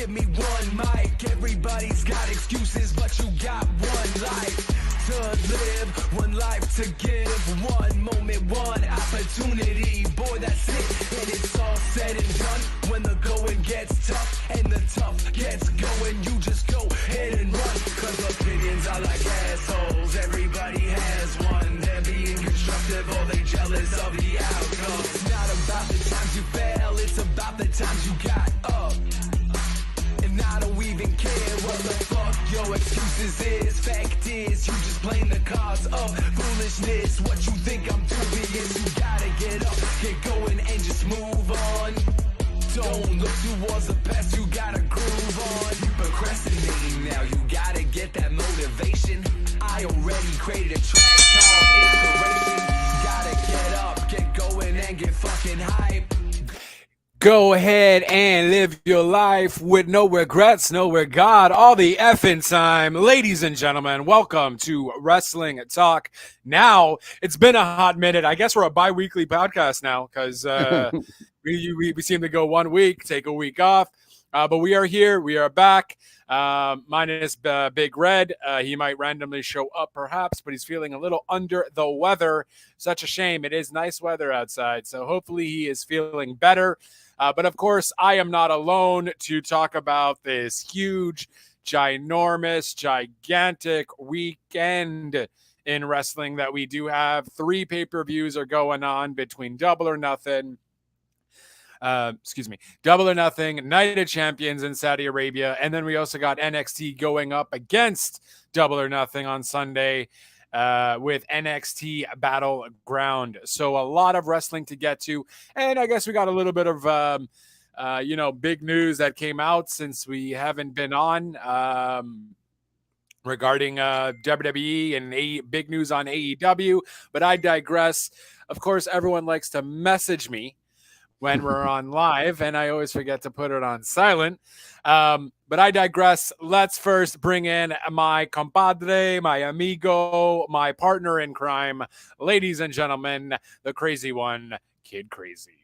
give me one mic. Everybody's got excuses, but you got one life to live, one life to give, one moment, one opportunity. Boy, that's it, and it's all said and done. When the going gets tough and the tough gets going, you just go ahead and run. Cause opinions are like assholes, everybody has one. They're being constructive or they jealous of the outcome. It's not about the times you fail, it's about the times you got up. And I don't even care what the fuck your excuses is. Fact is, you just blame the cause of foolishness. What you think I'm dubious, you gotta get up, get going and just move on. Don't look towards the past, you gotta groove on. You procrastinating now, you gotta get that motivation. I already created a track called Inspiration. Gotta get up, get going and get fucking hype. Go ahead and live your life with no regrets, no regard, all the effing time. Ladies and gentlemen, welcome to Wrestling Talk. Now, it's been a hot minute. I guess we're a bi-weekly podcast now because we seem to go 1 week, take a week off. But we are here. We are back. Minus Big Red. He might randomly show up perhaps, but he's feeling a little under the weather. Such a shame. It is nice weather outside, so hopefully he is feeling better. But of course, I am not alone to talk about this huge, ginormous, gigantic weekend in wrestling that we do have. 3 pay-per-views are going on between Double or Nothing. Double or Nothing, Night of Champions in Saudi Arabia. And then we also got NXT going up against Double or Nothing on Sunday with NXT Battleground. So a lot of wrestling to get to. And I guess we got a little bit of, big news that came out since we haven't been on regarding WWE and big news on AEW. But I digress. Of course, everyone likes to message me when we're on live, and I always forget to put it on silent. But I digress. Let's first bring in my compadre, my amigo, my partner in crime, ladies and gentlemen, the crazy one, Kid Crazy.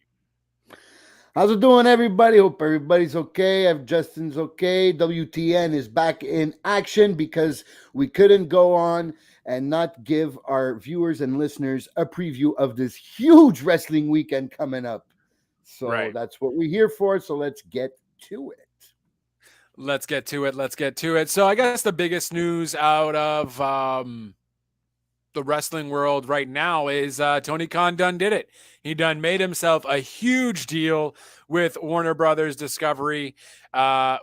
How's it doing, everybody? Hope everybody's okay. If Justin's okay. WTN is back in action because we couldn't go on and not give our viewers and listeners a preview of this huge wrestling weekend coming up. So That's what we're here for. So let's get to it. Let's get to it. So I guess the biggest news out of the wrestling world right now is Tony Khan done did it. He done made himself a huge deal with Warner Brothers Discovery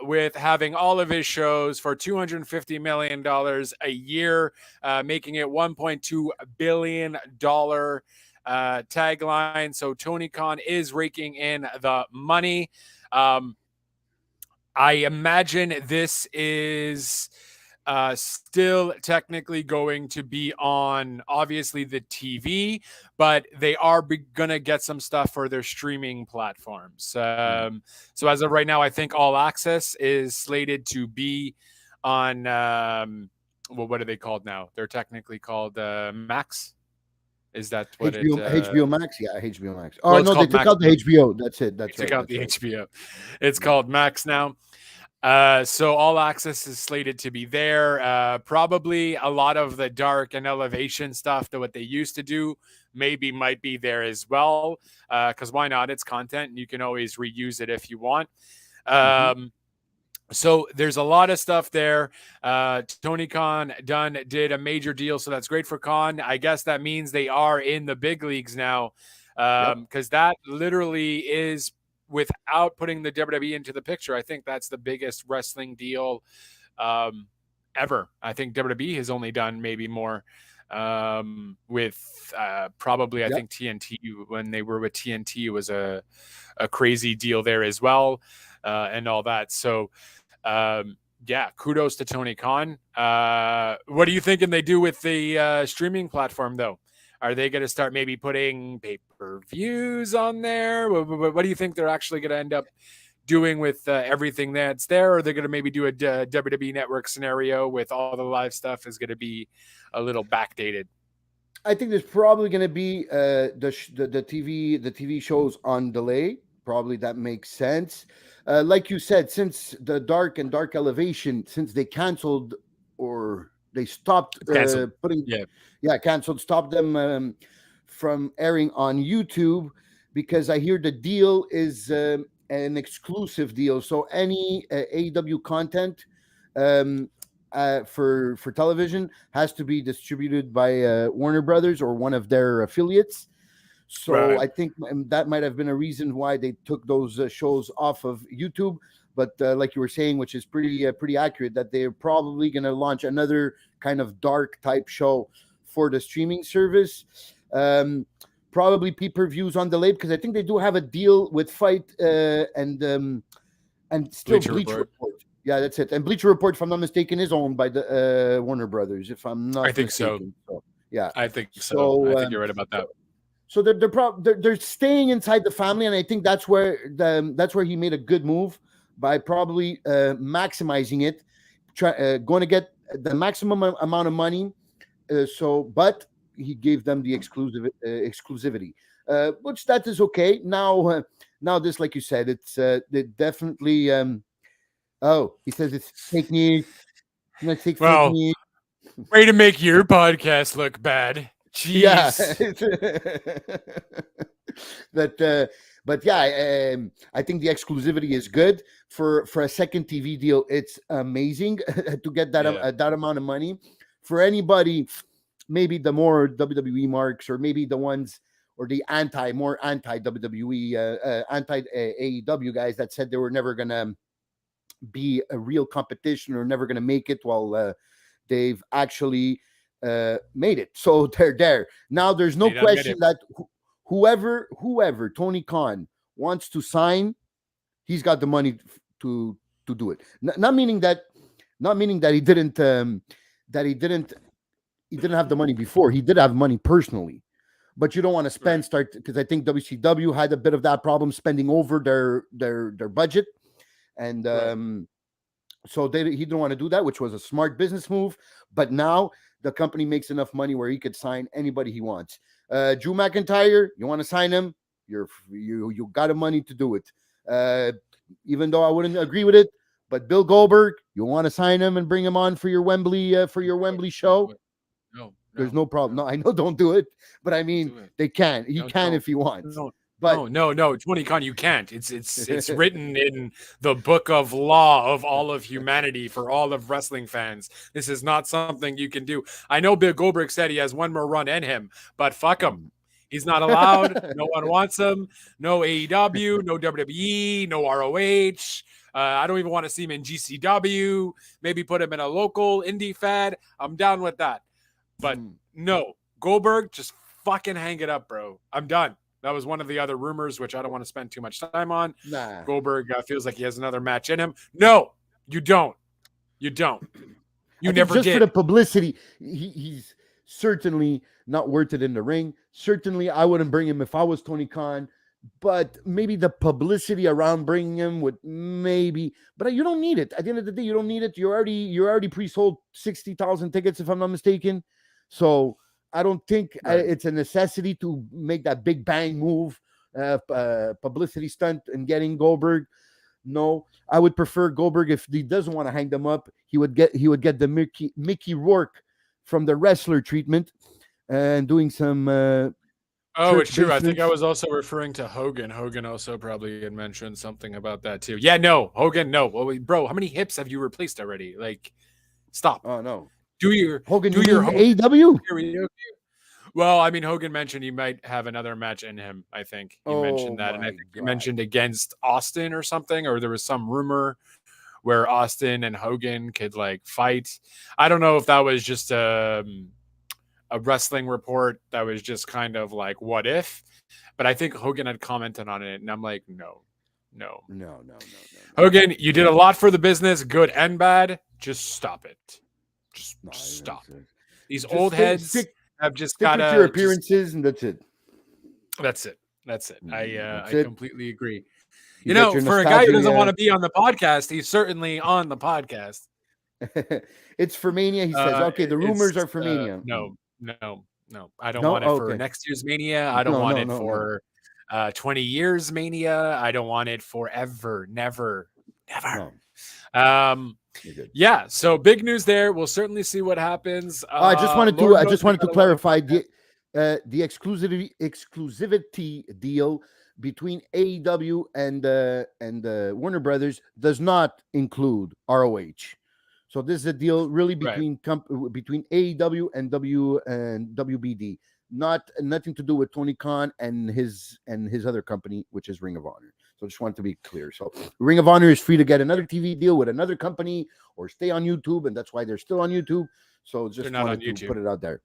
with having all of his shows for $250 million a year, making it $1.2 billion tagline. So Tony Khan is raking in the money. I imagine this is still technically going to be on, obviously, the TV, but they are going to get some stuff for their streaming platforms. So as of right now, I think All Access is slated to be on, what are they called now? They're technically called Max. Is that what HBO Max? Yeah, HBO Max. Oh, well, no, they took out the HBO. That's it. That's right. Took out the HBO. It's called Max now. So All Access is slated to be there. Probably a lot of the dark and elevation stuff that what they used to do might be there as well. Because why not? It's content and you can always reuse it if you want. So there's a lot of stuff there. Tony Khan did a major deal, so that's great for Khan. I guess that means they are in the big leagues now, because that literally is, without putting the WWE into the picture, I think that's the biggest wrestling deal ever. I think WWE has only done maybe more with probably, I think TNT, when they were with TNT, it was a crazy deal there as well, and all that. So kudos to Tony Khan. What are you thinking they do with the streaming platform, though? Are they going to start maybe putting pay-per-views on there? What do you think they're actually going to end up doing with everything that's there? Or are they going to maybe do a WWE Network scenario with all the live stuff is going to be a little backdated? I think there's probably going to be the TV shows on delay, probably that makes sense. Like you said, since the Dark and Dark Elevation, since they canceled or they stopped It's canceled. putting, Yeah. canceled, stopped them from airing on YouTube, because I hear the deal is an exclusive deal. So any AEW content for television has to be distributed by Warner Brothers or one of their affiliates. So Right. I think that might have been a reason why they took those shows off of YouTube. But like you were saying, which is pretty accurate, that they're probably going to launch another kind of dark type show for the streaming service. Probably pay-per-views on delay, because I think they do have a deal with Fight and still Bleacher Bleacher Report. Report. Yeah, that's it. And Bleacher Report, if I'm not mistaken, is owned by the Warner Brothers, if I'm not I think mistaken. So yeah, I think so. So, I think you're right about that. So they're staying inside the family, and I think that's where he made a good move by probably maximizing it, going to get the maximum amount of money. But he gave them the exclusivity, which that is okay. Now this, like you said, it's it definitely. Oh, he says it's fake news. Let's take fake Well, news. way to make your podcast look bad. Yeah. Jeez. But yeah, I think the exclusivity is good for a second TV deal. It's amazing to get that that amount of money for anybody. Maybe the more WWE marks, or maybe the ones, or the more anti WWE, anti AEW guys that said they were never gonna be a real competition or never gonna make it. Well, they've actually made it. So they're there now. There's no question that whoever Tony Khan wants to sign, he's got the money to do it. Not meaning that he didn't have the money before. He did have money personally, but you don't want to spend because I think WCW had a bit of that problem, spending over their budget, and so he didn't want to do that, which was a smart business move. But now the company makes enough money where he could sign anybody he wants. Drew McIntyre, you want to sign him? You got the money to do it. Even though I wouldn't agree with it, but Bill Goldberg, you want to sign him and bring him on for your Wembley show? No, there's no problem. No, I know, don't do it, but I mean, they can. He can if he wants. But no, Tony Khan, you can't. It's written in the book of law of all of humanity for all of wrestling fans. This is not something you can do. I know Bill Goldberg said he has one more run in him, but fuck him. He's not allowed. No one wants him. No AEW, no WWE, no ROH. I don't even want to see him in GCW. Maybe put him in a local indie fed. I'm down with that. But no, Goldberg, just fucking hang it up, bro. I'm done. That was one of the other rumors, which I don't want to spend too much time on. Nah. Goldberg feels like he has another match in him. No, you don't. You don't. You never just did. For the publicity, he's certainly not worth it in the ring. Certainly, I wouldn't bring him if I was Tony Khan. But maybe the publicity around bringing him would maybe. But you don't need it. At the end of the day, you don't need it. You're already pre-sold 60,000 tickets, if I'm not mistaken. So I don't think it's a necessity to make that big bang move, publicity stunt, and getting Goldberg. No, I would prefer Goldberg, if he doesn't want to hang them up, he would get the Mickey Rourke from the wrestler treatment and doing some. It's true. I think I was also referring to Hogan. Hogan also probably had mentioned something about that too. Yeah, no, Hogan, no. Well, bro, how many hips have you replaced already? Like, stop. Oh no. Do your Hogan? Do your AEW? Well, I mean, Hogan mentioned he might have another match in him. I think he mentioned that, and I think he mentioned against Austin or something, or there was some rumor where Austin and Hogan could like fight. I don't know if that was just a wrestling report that was just kind of like what if, but I think Hogan had commented on it, and I'm like, no. Hogan, you did a lot for the business, good and bad. Just stop it. Just stop. These old heads have just got your appearances, and that's it. That's it. I completely agree. You for a guy who doesn't want to be on the podcast, he's certainly on the podcast. It's for Mania. He says, okay, the rumors are for Mania. No. I don't want it for next year's Mania. I don't want it for 20 years Mania. I don't want it forever. Never. No, you're good. Yeah, so big news there. We'll certainly see what happens. I just wanted Lord to knows we got a lot of clarify content. the exclusivity deal between AEW and Warner Brothers does not include ROH. So this is a deal really Right. between AEW and WBD, nothing to do with Tony Khan and his other company, which is Ring of Honor. So just want to be clear. So Ring of Honor is free to get another TV deal with another company or stay on YouTube, and that's why they're still on YouTube. So just wanted to put it out there.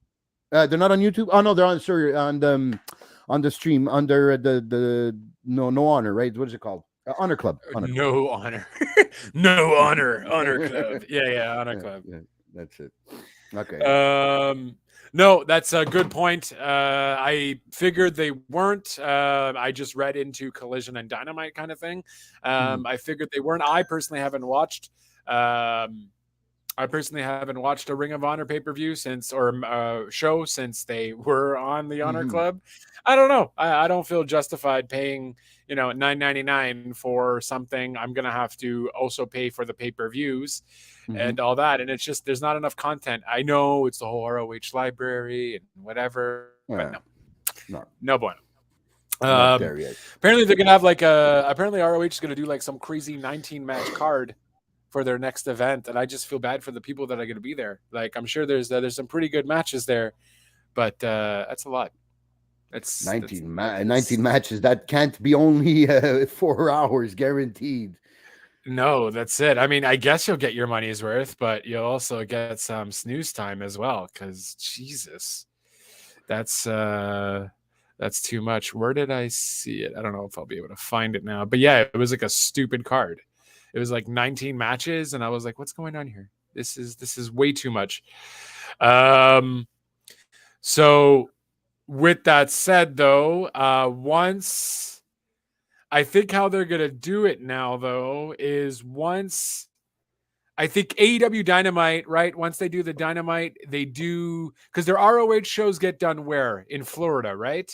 They're not on YouTube. Oh no, they're on on the stream under the no honor, right? What is it called? Honor Club. No honor. No honor. Honor Club. Yeah, Honor Club. Yeah, that's it. Okay. No, that's a good point. I figured they weren't. I just read into Collision and Dynamite kind of thing. I figured they weren't. I personally haven't watched a Ring of Honor pay-per-view show since they were on the Honor Club. I don't know. I don't feel justified paying, $9.99 for something. I'm gonna have to also pay for the pay-per-views and all that. And it's just there's not enough content. I know it's the whole ROH library and whatever, but no bueno. Apparently they're gonna have apparently ROH is gonna do like some crazy 19-match card for their next event, and I just feel bad for the people that are going to be there. Like, I'm sure there's some pretty good matches there, but that's a lot. That's 19 matches. That can't be only 4 hours guaranteed. No, that's it. I mean, I guess you'll get your money's worth, but you'll also get some snooze time as well. Because Jesus, that's too much. Where did I see it? I don't know if I'll be able to find it now. But yeah, it was like a stupid card. It was like 19 matches, and I was like, "What's going on here? This is way too much." So, with that said, though, once I think how they're gonna do it now, though, is once I think AEW Dynamite, right? Once they do the Dynamite, they do because their ROH shows get done where in Florida, right?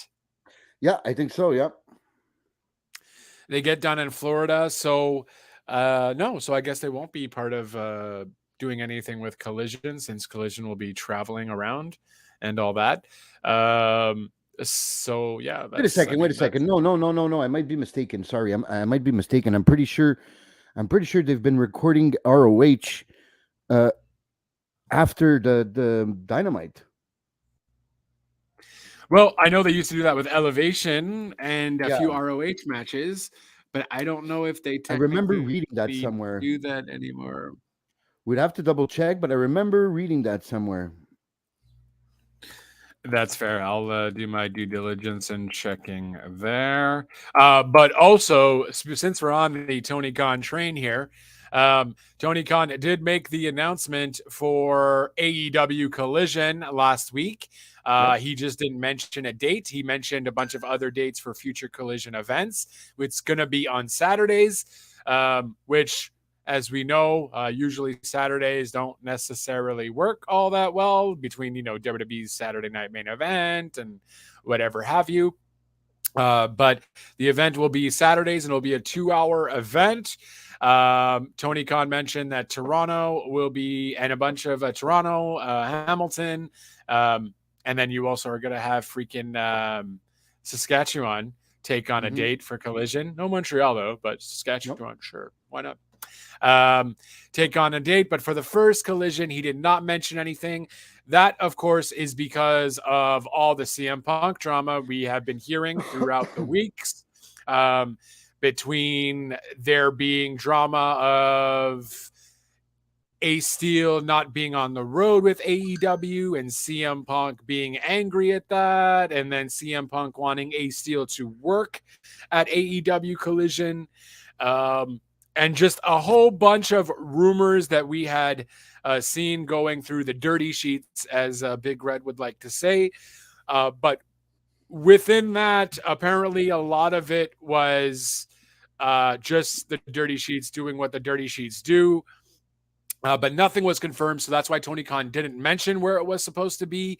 Yeah, I think so. Yeah, they get done in Florida, so. No, so I guess they won't be part of doing anything with Collision since Collision will be traveling around and all that. So yeah. Wait a second. No. I might be mistaken. Sorry, I might be mistaken. I'm pretty sure they've been recording ROH after the Dynamite. Well, I know they used to do that with Elevation and a few ROH matches. But I don't know if they I remember reading that somewhere. Do that anymore. We'd have to double check, but I remember reading that somewhere. That's fair. I'll do my due diligence and checking there. But also, since we're on the Tony Khan train here, Tony Khan did make the announcement for AEW Collision last week. He just didn't mention a date. He mentioned a bunch of other dates for future Collision events. It's going to be on Saturdays, which, as we know, usually Saturdays don't necessarily work all that well between, WWE's Saturday Night Main Event and whatever have you. But the event will be Saturdays and it'll be a 2-hour event. Tony Khan mentioned that Toronto will be, and a bunch of Toronto, Hamilton, and then you also are going to have freaking Saskatchewan take on a date for Collision. No Montreal, though, but Saskatchewan, sure. Why not? Take on a date. But for the first Collision, he did not mention anything. That, of course, is because of all the CM Punk drama we have been hearing throughout the weeks. Between there being drama of Ace Steel not being on the road with AEW and CM Punk being angry at that, and then CM Punk wanting Ace Steel to work at AEW Collision, and just a whole bunch of rumors that we had seen going through the dirty sheets, as Big Red would like to say. But within that, apparently a lot of it was just the dirty sheets doing what the dirty sheets do. But nothing was confirmed, so that's why Tony Khan didn't mention where it was supposed to be.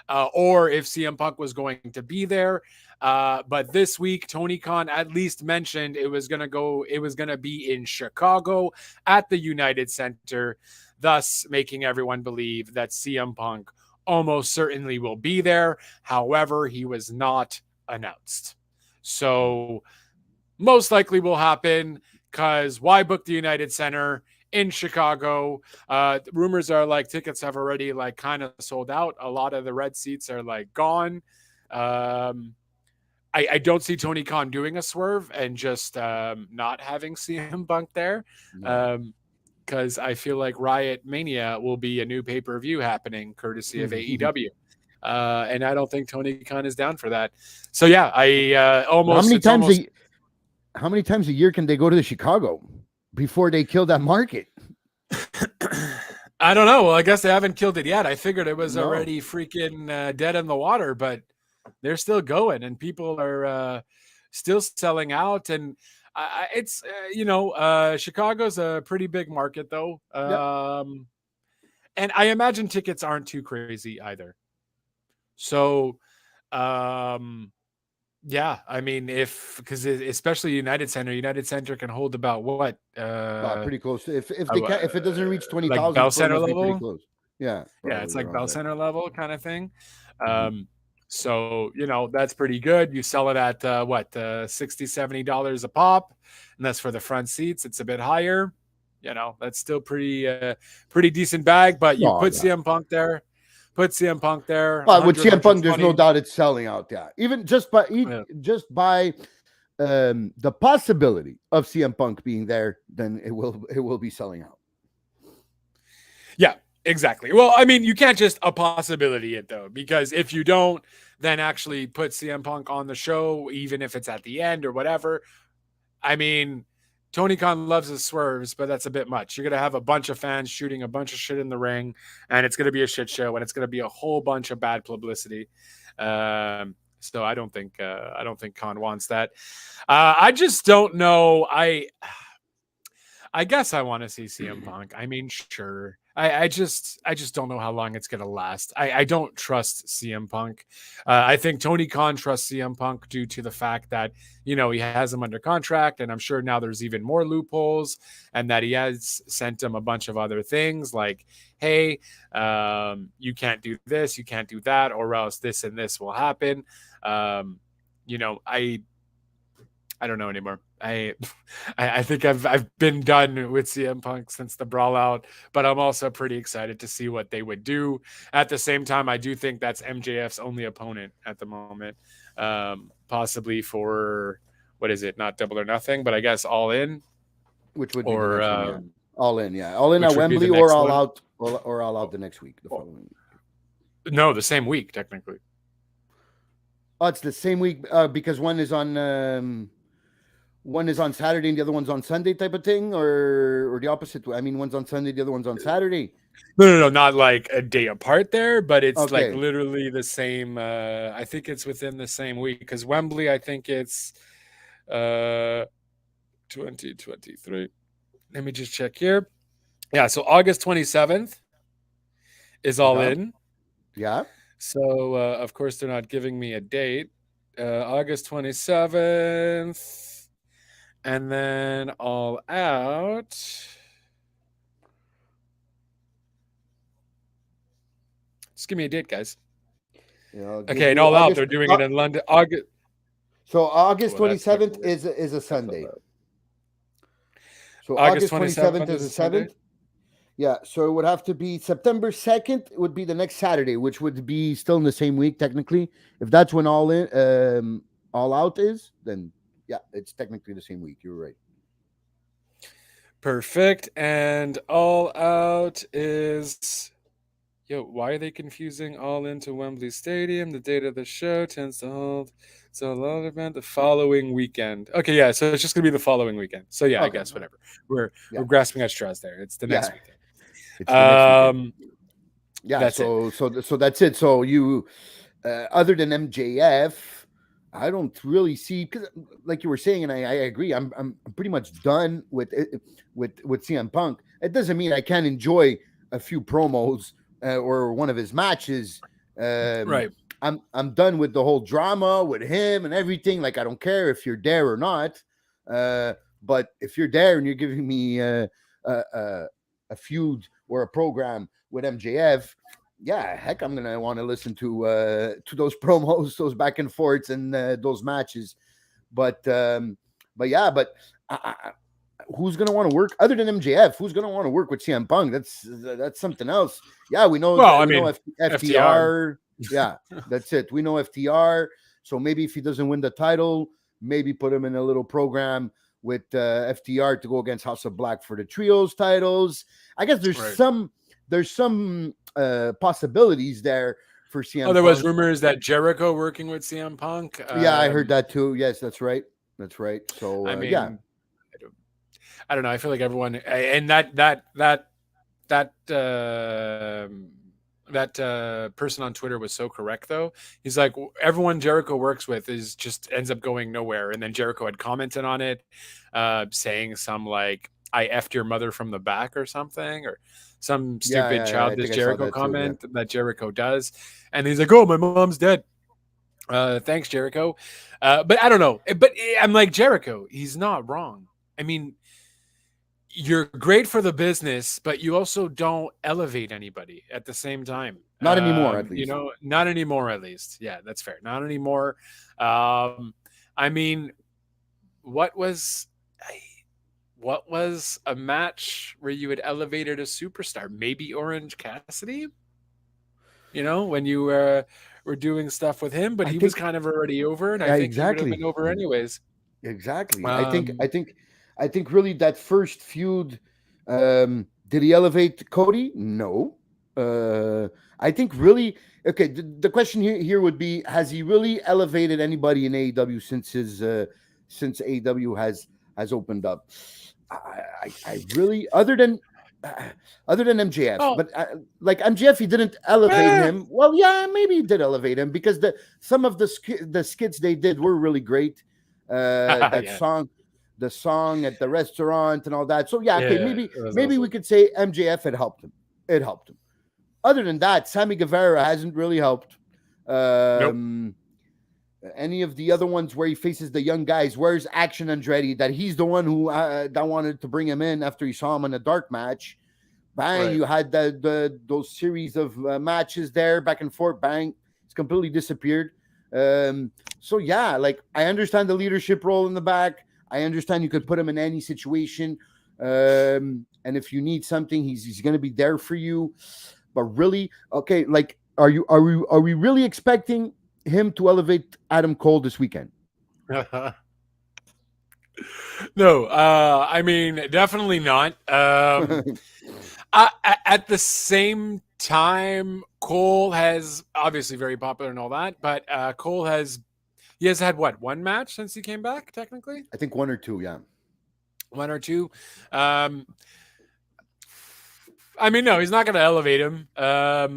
or if CM Punk was going to be there. But this week, Tony Khan at least mentioned it was going to be in Chicago at the United Center, thus making everyone believe that CM Punk almost certainly will be there. However, he was not announced. So most likely will happen, because why book the United Center in Chicago? Rumors are like tickets have already like kind of sold out. A lot of the red seats are like gone. I don't see Tony Khan doing a swerve and just not having CM Punk there. Because I feel like Riot Mania will be a new pay-per-view happening courtesy of AEW. And I don't think Tony Khan is down for that. So yeah, How many times a year can they go to the Chicago before they kill that market? I don't know. Well, I guess they haven't killed it yet. I figured it was already freaking dead in the water, but they're still going, and people are still selling out. And it's Chicago's a pretty big market, though. And I imagine tickets aren't too crazy either. So, yeah, I mean, because especially United Center can hold about what? Pretty close. If it doesn't reach 20,000, like Bell Center level, pretty close. Yeah, it's like Bell Center level kind of thing. So that's pretty good. You sell it at $60-$70 a pop, and that's for the front seats. It's a bit higher. That's still pretty decent bag. But you put CM Punk there. Put CM Punk there. With CM Punk, there's no doubt it's selling out. Yeah, even just by the possibility of CM Punk being there, then it will be selling out. Yeah, exactly. Well, I mean, you can't just a possibility it though, because if you don't, then actually put CM Punk on the show, even if it's at the end or whatever. I mean, Tony Khan loves his swerves, but that's a bit much. You're going to have a bunch of fans shooting a bunch of shit in the ring, and it's going to be a shit show, and it's going to be a whole bunch of bad publicity. So I don't think Khan wants that. I just don't know. I guess I want to see CM Punk. I mean, sure. I just don't know how long it's going to last. I don't trust CM Punk. I think Tony Khan trusts CM Punk due to the fact that, he has him under contract, and I'm sure now there's even more loopholes, and that he has sent him a bunch of other things like, hey, you can't do this, you can't do that, or else this and this will happen. I don't know anymore. I think I've been done with CM Punk since the Brawl Out, but I'm also pretty excited to see what they would do. At the same time, I do think that's MJF's only opponent at the moment, possibly for what is it? Not Double or Nothing, but I guess All In, which would be All In, All In at Wembley, or All Out, or All Out the next week, the following week. No, the same week technically. Oh, it's the same week because one is on Saturday and the other one's on Sunday, type of thing, or the opposite way. I mean, one's on Sunday, the other one's on Saturday. No, not like a day apart there, but it's like literally the same. I think it's within the same week, because Wembley, I think it's 2023. Let me just check here. Yeah, so August 27th is All In. Yeah. So, of course, they're not giving me a date. August 27th. And then All Out. Just give me a date, guys. Okay, and All Out, they're doing it in London. August 27th is a Sunday. So August 27th is a 7th. Yeah, so it would have to be September 2nd. It would be the next Saturday, which would be still in the same week technically. If that's when All Out is, then yeah, it's technically the same week. You're right. Perfect. And All Out is why are they confusing All In to Wembley Stadium? The date of the show tends to hold. So a lot of event the following weekend. Okay, yeah, so it's just gonna be the following weekend. So yeah, I guess whatever. We're grasping at straws there. It's the next weekend. It's the next weekend. Yeah, that's so that's it. So you other than MJF, I don't really see, because like you were saying, and I agree, I'm pretty much done with CM Punk. It doesn't mean I can't enjoy a few promos or one of his matches Um, Right. I'm done with the whole drama with him and everything. Like, I don't care if you're there or not. But if you're there and you're giving me a feud or a program with MJF, yeah, heck, I'm gonna want to listen to those promos, those back and forths, and those matches. But yeah, but who's gonna want to work other than MJF? Who's gonna want to work with CM Punk? That's something else. Yeah, we know Well, that I we know mean, FTR. Yeah, that's it. We know FTR. So maybe if he doesn't win the title, maybe put him in a little program with FTR to go against House of Black for the trios titles. I guess there's some possibilities there for CM Oh, there was Punk. rumors that Jericho working with CM Punk. Yeah, I heard that too. Yes, that's right. That's right. So I yeah, mean, I don't know. I feel like everyone and that person on Twitter was so correct though. He's like, everyone Jericho works with is just ends up going nowhere. And then Jericho had commented on it, saying some like, "I effed your mother from the back" or something, or some stupid I childish think I saw Jericho that too. Yeah. comment that Jericho does. And he's like, "Oh, my mom's dead." Thanks, Jericho. But I don't know. But I'm like, Jericho, he's not wrong. I mean, you're great for the business, but you also don't elevate anybody at the same time. Not anymore, at least. You know, not anymore, at least. Yeah, that's fair. Not anymore. I mean, what was a match where you had elevated a superstar? Maybe Orange Cassidy. You know, when you were doing stuff with him, but he was kind of already over, and I think he would have been over anyways. Exactly. I think really that first feud, did he elevate Cody? No. I think really, okay, the question here would be, has he really elevated anybody in AEW since AEW has opened up? I really, other than MJF, but like MJF, he didn't elevate him. Well, yeah, maybe he did elevate him because some of the skits they did were really great. That the song at the restaurant and all that. So yeah, okay, maybe awesome. we could say MJF had helped him. It helped him. Other than that, Sammy Guevara hasn't really helped. Nope. Any of the other ones where he faces the young guys, where's Action Andretti? That he's the one who that wanted to bring him in after he saw him in a dark match. Bang, you had those series of matches there, back and forth. Bang, it's completely disappeared. So yeah, like I understand the leadership role in the back. I understand you could put him in any situation, and if you need something, he's going to be there for you. But really, okay, like are we really expecting him to elevate Adam Cole this weekend? No, I mean definitely not. At the same time, Cole has obviously very popular and all that, but Cole has had what, one match since he came back, technically? I think one or two, yeah. One or two. I mean, no, he's not going to elevate him. I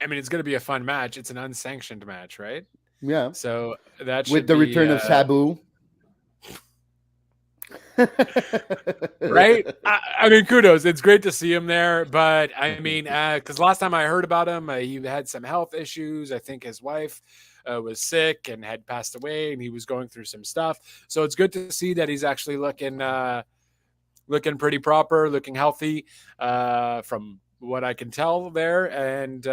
mean, it's going to be a fun match. It's an unsanctioned match, right? Yeah. So that should with the return of Sabu. Right? I mean, kudos. It's great to see him there. But I mean, because last time I heard about him, he had some health issues. I think his wife was sick and had passed away, and he was going through some stuff. So it's good to see that he's actually looking pretty proper, looking healthy, from what I can tell there. And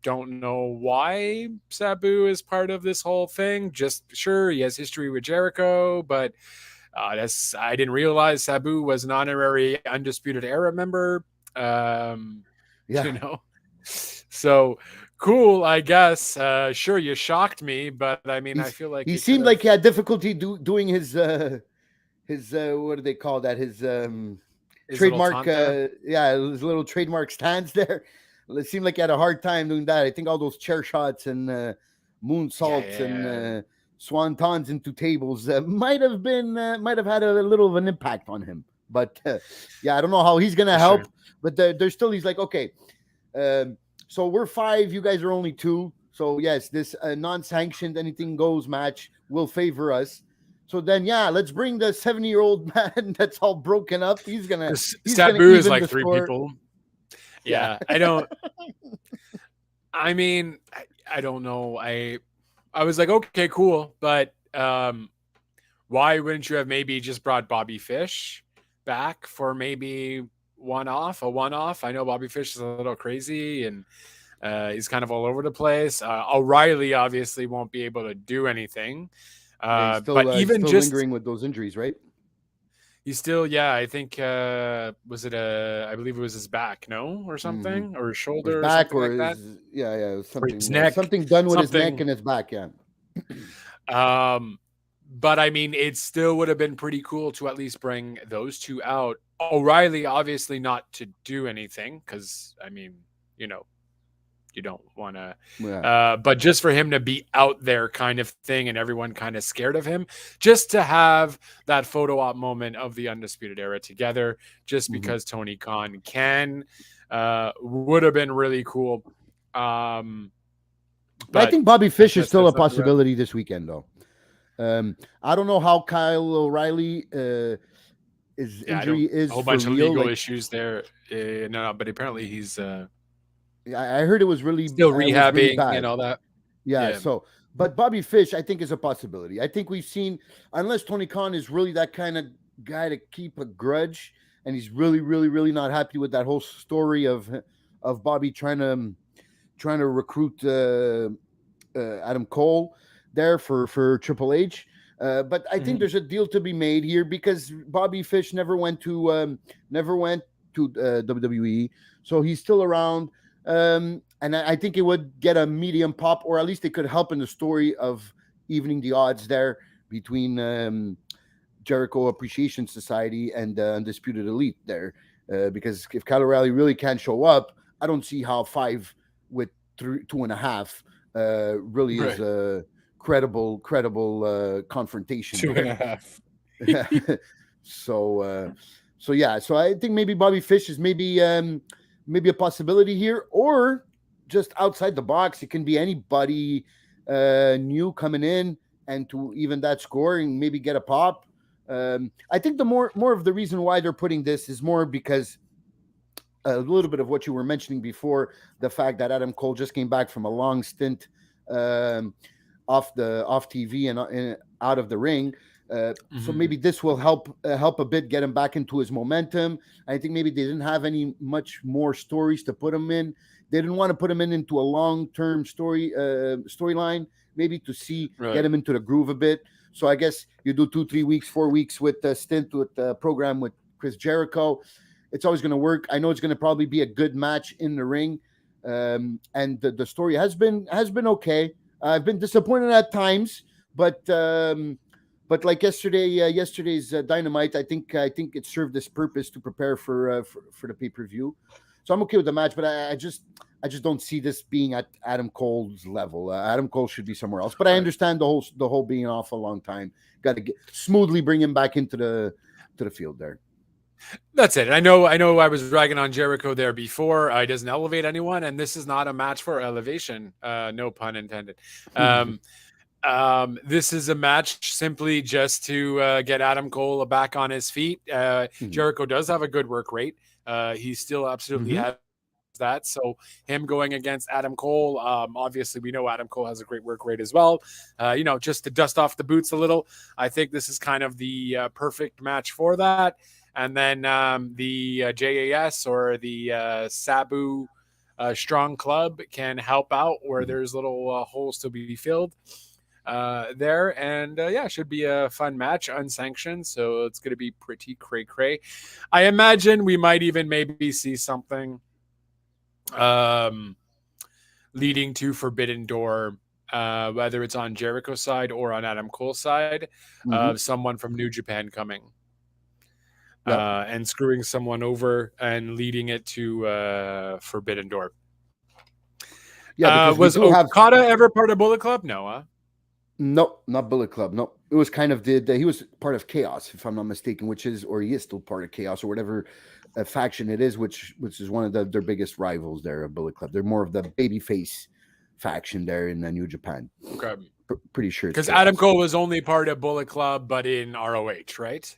don't know why Sabu is part of this whole thing. Just sure, he has history with Jericho, but I didn't realize Sabu was an honorary Undisputed Era member. You know, so cool, I guess. Sure, you shocked me, but I mean, I feel like he seemed like he had difficulty doing his what do they call that? His trademark, his little trademark stance there. It seemed like he had a hard time doing that. I think all those chair shots and moonsaults and swantons into tables might have had a little of an impact on him. But I don't know how he's gonna help. Sure. But there's still, he's like, okay, so we're 5, you guys are only 2. So yes, this non-sanctioned anything goes match will favor us. So then, let's bring the 70-year-old man that's all broken up. He's gonna Sabu is like 3 people. Yeah, I don't. I mean, I don't know. I was like, okay, cool, but why wouldn't you have maybe just brought Bobby Fish back for maybe a one off? I know Bobby Fish is a little crazy and he's kind of all over the place. O'Reilly obviously won't be able to do anything. Yeah, But he's even still just lingering with those injuries, right? he's still, yeah, I think was it I believe it was his back, no, or something, or his Or his shoulder, or back, something or like that, his yeah, or his something neck, something done with his neck something. and his back. Yeah. But I mean, it still would have been pretty cool to at least bring those two out. O'Reilly, obviously, not to do anything because I mean, you know, you don't want to. Yeah. But just for him to be out there, kind of thing, and everyone kind of scared of him, just to have that photo op moment of the Undisputed Era together, just because Tony Khan can, would have been really cool. But I think Bobby Fish is still a that's not the route. possibility this weekend, though. I don't know how Kyle O'Reilly his injury is a whole for bunch of real. legal Like, issues there. No, but apparently he's I heard it was really still it was really rehabbing bad. and all that. Yeah, Yeah. so but Bobby Fish, I think, is a possibility. I think we've seen, unless Tony Khan is really that kind of guy to keep a grudge, and he's really, really, really not happy with that whole story of Bobby trying to recruit Adam Cole there for Triple H. But I think there's a deal to be made here because Bobby Fish never went to WWE, so he's still around. And I think it would get a medium pop, or at least it could help in the story of evening the odds there between Jericho Appreciation Society and Undisputed Elite there. Because if Kyle O'Reilly really can't show up, I don't see how 5 with 2.5 really is a credible confrontation. 2.5. So yeah, so I think maybe Bobby Fish is maybe a possibility here, or just outside the box. It can be anybody new coming in, and to even that scoring, maybe get a pop. I think the more of the reason why they're putting this is more because a little bit of what you were mentioning before, the fact that Adam Cole just came back from a long stint off TV and out of the ring. So maybe this will help a bit get him back into his momentum. I think maybe they didn't have much more stories to put him in. They didn't want to put him into a long-term storyline, maybe to get him into the groove a bit. So I guess you do 2, 3 weeks, 4 weeks with the stint with the program with Chris Jericho. It's always going to work. I know it's going to probably be a good match in the ring, and the story has been okay. I've been disappointed at times, but like yesterday's Dynamite, I think it served its purpose to prepare for the pay-per-view. So I'm okay with the match, but I just don't see this being at Adam Cole's level. Adam Cole should be somewhere else. But I understand the whole being off a long time. Got to smoothly bring him back into the field there. That's it. I know I was ragging on Jericho there before. He doesn't elevate anyone, and this is not a match for elevation. No pun intended. This is a match simply just to get Adam Cole back on his feet. Jericho does have a good work rate. He still absolutely has that. So him going against Adam Cole, obviously we know Adam Cole has a great work rate as well. Just to dust off the boots a little, I think this is kind of the perfect match for that. And then the JAS or the Sabu Strong Club can help out where there's little holes to be filled there. And it should be a fun match, unsanctioned. So it's going to be pretty cray-cray. I imagine we might even maybe see something leading to Forbidden Door, whether it's on Jericho's side or on Adam Cole's side, someone from New Japan coming. And screwing someone over and leading it to Forbidden Door. Yeah, was Okada ever part of Bullet Club? No, No, not Bullet Club. No, it was kind of he was part of Chaos, if I'm not mistaken, he is still part of Chaos or whatever faction it is, which is one of their biggest rivals there, Bullet Club. They're more of the babyface faction there in New Japan. Okay, pretty sure because Adam Cole was only part of Bullet Club, but in ROH, right?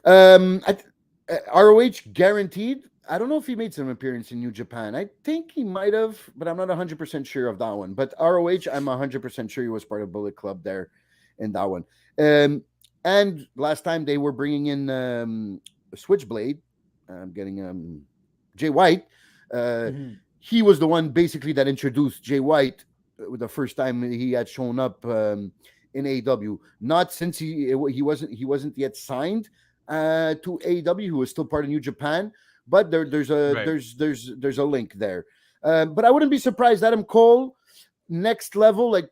ROH guaranteed. I don't know if he made some appearance in New Japan. I think he might have, but I'm not 100% sure of that one. But ROH, I'm 100% sure he was part of Bullet Club there in that one. And last time they were bringing in Switchblade. I'm getting Jay White. He was the one basically that introduced Jay White the first time he had shown up in AEW. Not since he wasn't yet signed to AEW. He was still part of New Japan, but there's a link there. But I wouldn't be surprised. Adam Cole, next level, like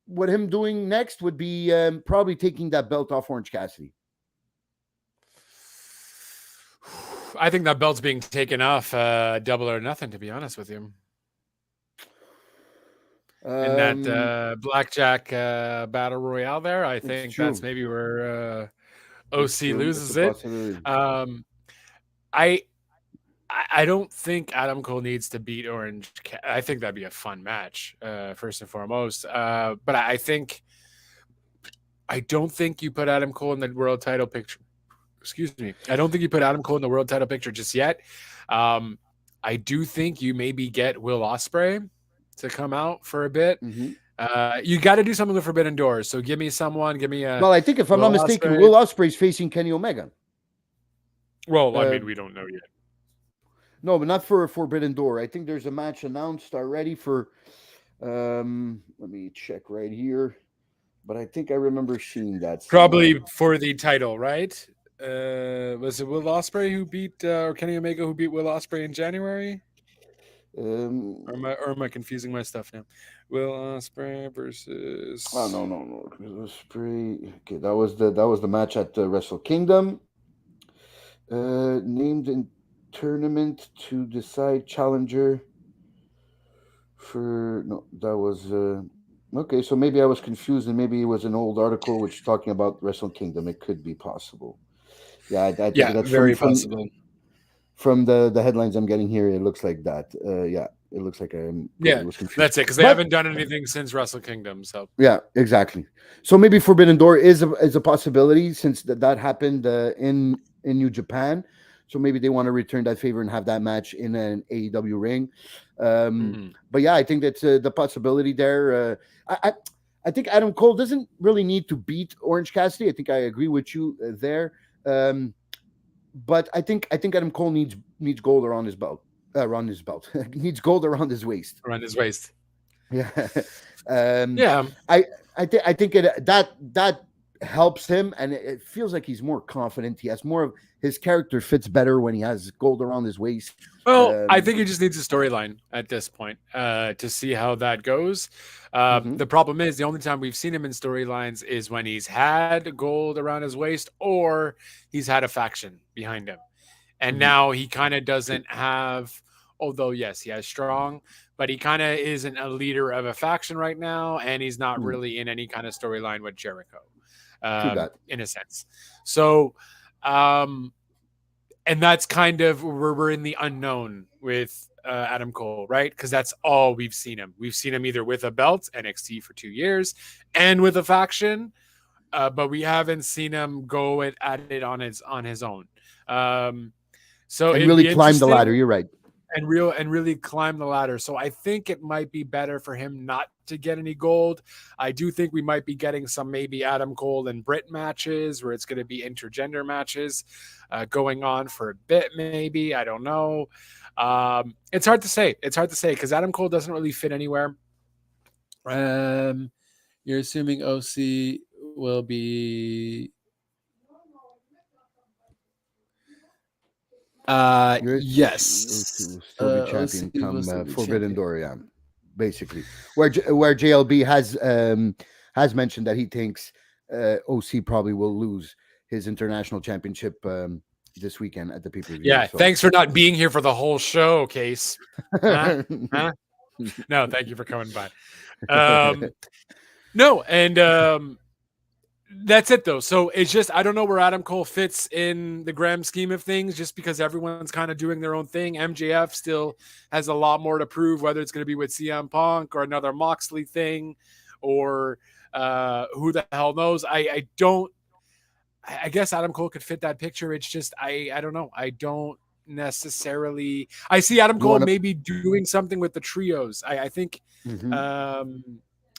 what him doing next would be probably taking that belt off Orange Cassidy. I think that belt's being taken off Double or Nothing, to be honest with you. In that Blackjack Battle Royale there, I think that's maybe where OC loses it. I don't think Adam Cole needs to beat Orange. I think that'd be a fun match, first and foremost. But I don't think you put Adam Cole in the world title picture. Excuse me. I don't think you put Adam Cole in the world title picture just yet. I do think you maybe get Will Ospreay to come out for a bit. You got to do something with Forbidden Doors. So give me someone. Give me a. Well, I think if I'm not mistaken, Will Ospreay's facing Kenny Omega. Well, I mean, we don't know yet. No, but not for a Forbidden Door. I think there's a match announced already for. Let me check right here. But I think I remember seeing that. Probably for the title, right? Was it Will Ospreay who beat or Kenny Omega who beat Will Ospreay in January? Or am I confusing my stuff now? Will Ospreay versus. Oh no! Will Ospreay. Okay, that was the match at Wrestle Kingdom. Named in tournament to decide challenger. That was okay. So maybe I was confused, and maybe it was an old article which talking about Wrestle Kingdom. It could be possible. Yeah, I think that's very possible. From the headlines I'm getting here, it looks like that. It looks like I was confused. That's it, because they haven't done anything since Wrestle Kingdom. So yeah, exactly. So maybe Forbidden Door is a possibility since that happened in New Japan. So maybe they want to return that favor and have that match in an AEW ring. But yeah, I think that's the possibility there. I think Adam Cole doesn't really need to beat Orange Cassidy. I think I agree with you there. But I think Adam Cole needs gold around his belt. Needs gold around his waist. Around his waist. Yeah. I think that helps him, and it feels like he's more confident. He has more of his character fits better when he has gold around his waist. Well, I think he just needs a storyline at this point to see how that goes. The problem is the only time we've seen him in storylines is when he's had gold around his waist or he's had a faction behind him. And now he kind of doesn't have, although yes, he has strong, but he kind of isn't a leader of a faction right now. And he's not really in any kind of storyline with Jericho. In a sense. So, and that's kind of where we're in the unknown with Adam Cole, right? Because that's all we've seen him. We've seen him either with a belt, NXT for 2 years, and with a faction, but we haven't seen him go at it on his own. So and really climb the ladder. You're right. And really climb the ladder. So I think it might be better for him not to get any gold. I do think we might be getting some maybe Adam Cole and Britt matches where it's going to be intergender matches going on for a bit, maybe. I don't know. It's hard to say. Because Adam Cole doesn't really fit anywhere. You're assuming OC will be... yes. Still be champion come Forbidden Door, yeah. Basically, where JLB has mentioned that he thinks OC probably will lose his international championship this weekend at the PPV. Yeah, so. Thanks for not being here for the whole show, Case. Huh? No, thank you for coming by. No, and that's it though. So it's just I don't know where Adam Cole fits in the grand scheme of things, just because everyone's kind of doing their own thing. MJF still has a lot more to prove, whether it's going to be with CM Punk or another Moxley thing, or who the hell knows. I guess Adam Cole could fit that picture. It's just I don't know. I don't necessarily. I see Adam You Cole want to? maybe doing something with the trios. I think,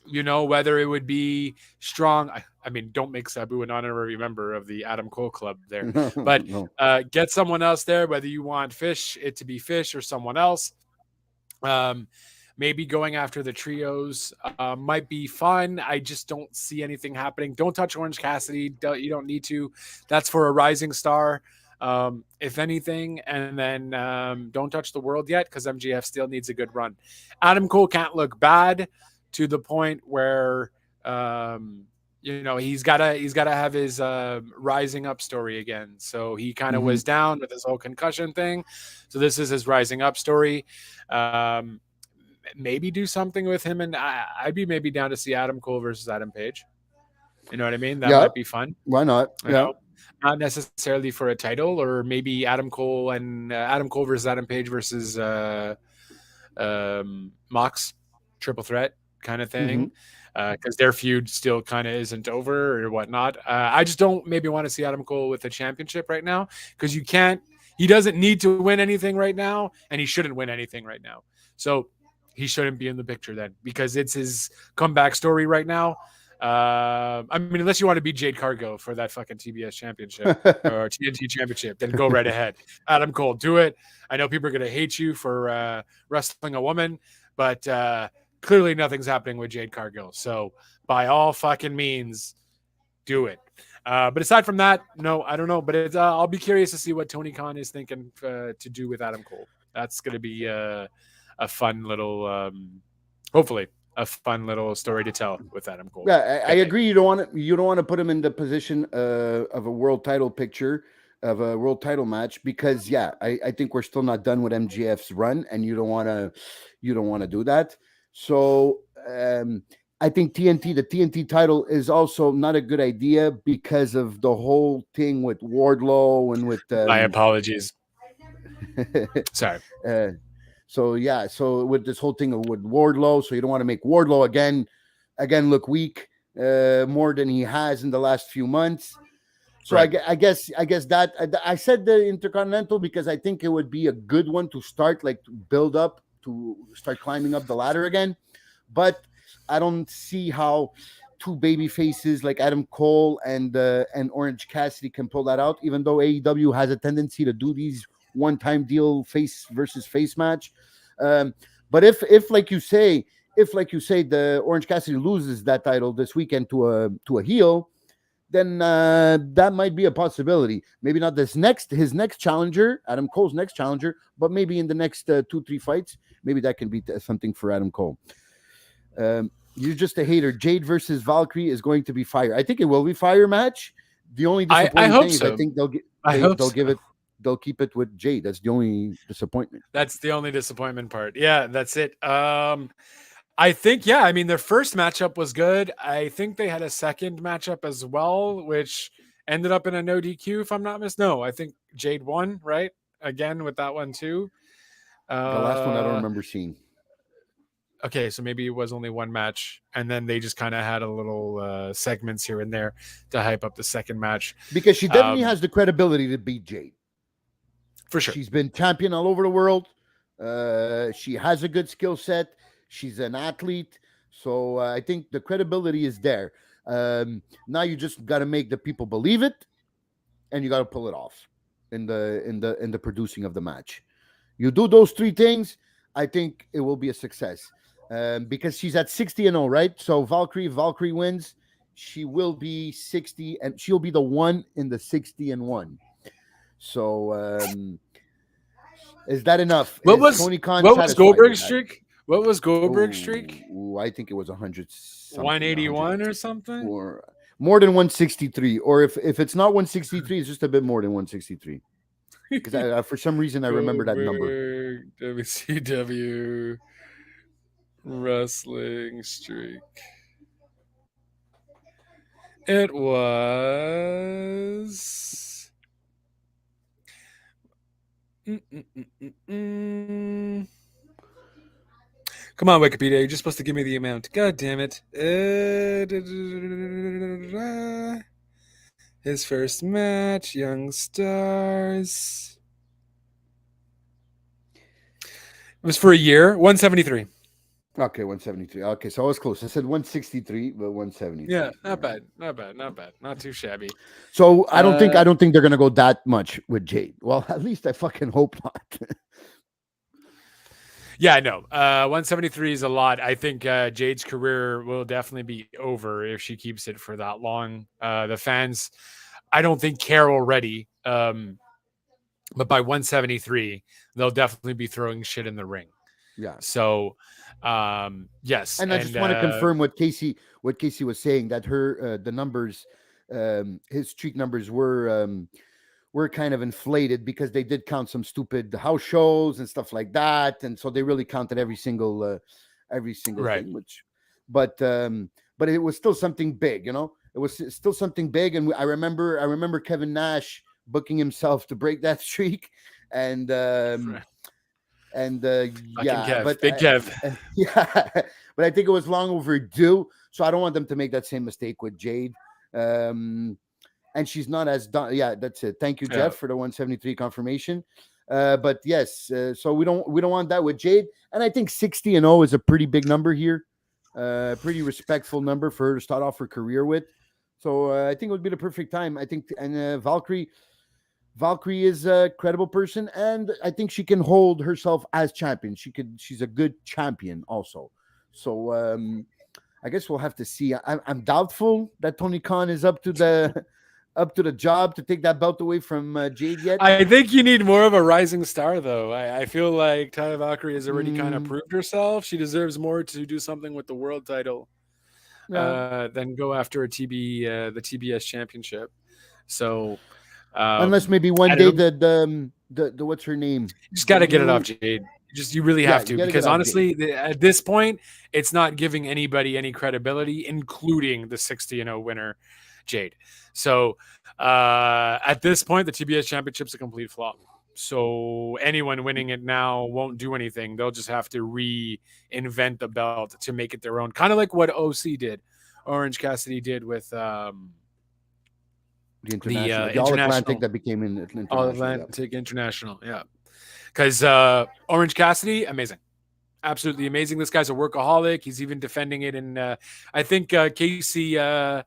whether it would be strong. I mean, don't make Sabu an honorary member of the Adam Cole Club there, but No. get someone else there. Whether you want it to be Fish or someone else. Maybe going after the trios might be fun. I just don't see anything happening. Don't touch Orange Cassidy. You don't need to. That's for a rising star, if anything. And then don't touch the world yet because MGF still needs a good run. Adam Cole can't look bad to the point where he's gotta have his rising up story again. So he kind of was down with his whole concussion thing. So this is his rising up story. Maybe do something with him, and I'd be maybe down to see Adam Cole versus Adam Page. You know what I mean? That might be fun. Why not? Know? Not necessarily for a title, or maybe Adam Cole versus Adam Page versus Mox, triple threat kind of thing, because their feud still kind of isn't over or whatnot. I just don't maybe want to see Adam Cole with a championship right now because you can't. He doesn't need to win anything right now, and he shouldn't win anything right now. So he shouldn't be in the picture then because it's his comeback story right now. I mean, unless you want to beat Jade Cargill for that fucking TBS championship or TNT championship, then go right ahead. Adam Cole, do it. I know people are going to hate you for wrestling a woman, but clearly nothing's happening with Jade Cargill. So by all fucking means, do it. But aside from that, no, I don't know. But I'll be curious to see what Tony Khan is thinking to do with Adam Cole. That's going to be a fun little, hopefully, a fun little story to tell with Adam Cole. Yeah, I agree. You don't want to put him in the position of a world title picture, of a world title match, because I think we're still not done with MGF's run, and you don't want to do that. So I think the TNT title is also not a good idea because of the whole thing with Wardlow and with my apologies. Sorry. So with this whole thing with Wardlow, so you don't want to make Wardlow again look weak more than he has in the last few months. So right. I guess that I said the Intercontinental because I think it would be a good one to start, like to build up to start climbing up the ladder again. But I don't see how two baby faces like Adam Cole and Orange Cassidy can pull that out, even though AEW has a tendency to do these one-time deal face versus face match. But if like you say the Orange Cassidy loses that title this weekend to a heel, then that might be a possibility. Maybe not his next challenger, Adam Cole's next challenger, but maybe in the next 2-3 fights, maybe that can be something for Adam Cole. You're just a hater. Jade versus Valkyrie is going to be fire. I think it will be fire match. The only disappointing thing is I think they'll keep it with Jade. That's the only disappointment. That's the only disappointment part. Yeah, that's it. I think, I mean, their first matchup was good. I think they had a second matchup as well, which ended up in a no DQ, if I'm not mistaken. No, I think Jade won, right? Again, with that one too. The last one I don't remember seeing. Okay, so maybe it was only one match, and then they just kind of had a little segments here and there to hype up the second match. Because she definitely has the credibility to beat Jade. For sure. She's been champion all over the world. She has a good skill set. She's an athlete. So I think the credibility is there. Now you just got to make the people believe it, and you got to pull it off in the producing of the match. You do those three things, I think it will be a success. Because she's at 60-0, right? So Valkyrie wins. She will be 60, and she'll be the one in the 60-1. So is that enough? What was Goldberg's streak? What was Goldberg's streak? I think it was 100, 181 or something, or more than 163. Or if it's not 163, it's just a bit more than 163. Because for some reason I remember that number. WCW wrestling streak. It was. Come on, Wikipedia. You're just supposed to give me the amount. God damn it. His first match, Young Stars. was for a year. 173. Okay, 173. Okay, so I was close. I said 163, but Yeah, 173. not All right. bad, not bad, not bad, not too shabby. So I Uh, don't think they're gonna go that much with Jade. Well, at least I fucking hope not. yeah, no. 173 is a lot. I think Jade's career will definitely be over if she keeps it for that long. The fans, I don't think care already. But by 173, they'll definitely be throwing shit in the ring. Yeah. So, yes, And I just and want to confirm what Casey was saying, that her the numbers, his streak numbers were kind of inflated because they did count some stupid house shows and stuff like that, and so they really counted every single right, thing. Which, but but it was still something big, you know. It was still something big, and I remember Kevin Nash booking himself to break that streak, and fucking yeah, Kev, but big Kev. yeah, but I think it was long overdue. So I don't want them to make that same mistake with Jade. Um, and she's not as done. Yeah, that's it. Thank you, Yeah. Jeff, for the 173 confirmation. But yes, so we don't want that with Jade. And I think 60-0 is a pretty big number here, pretty respectful number for her to start off her career with. So I think it would be the perfect time. I think, and Valkyrie is a credible person, and I think she can hold herself as champion. She's a good champion also. So I guess we'll have to see. I'm doubtful that Tony Khan is up to the job to take that belt away from Jade yet. I think you need more of a rising star, though. I feel like Taya Valkyrie has already kind of Mm, proved herself. She deserves more to do something with the world title yeah, than go after the TBS championship. So, unless maybe I one don't day know. the what's her name, You just got the to get it off new, Jade. You really yeah, have you to, got to get because off Jade. honestly, at this point, it's not giving anybody any credibility, including the 60-0 winner, Jade. So at this point, the TBS championship's a complete flop. So anyone winning it now won't do anything. They'll just have to reinvent the belt to make it their own, kind of like what OC did, Orange Cassidy did with The the international, the All Atlantic international, that became in All international. Yeah, Atlantic International. Yeah, because Orange Cassidy, amazing, absolutely amazing. This guy's a workaholic. He's even defending it in. I think Casey on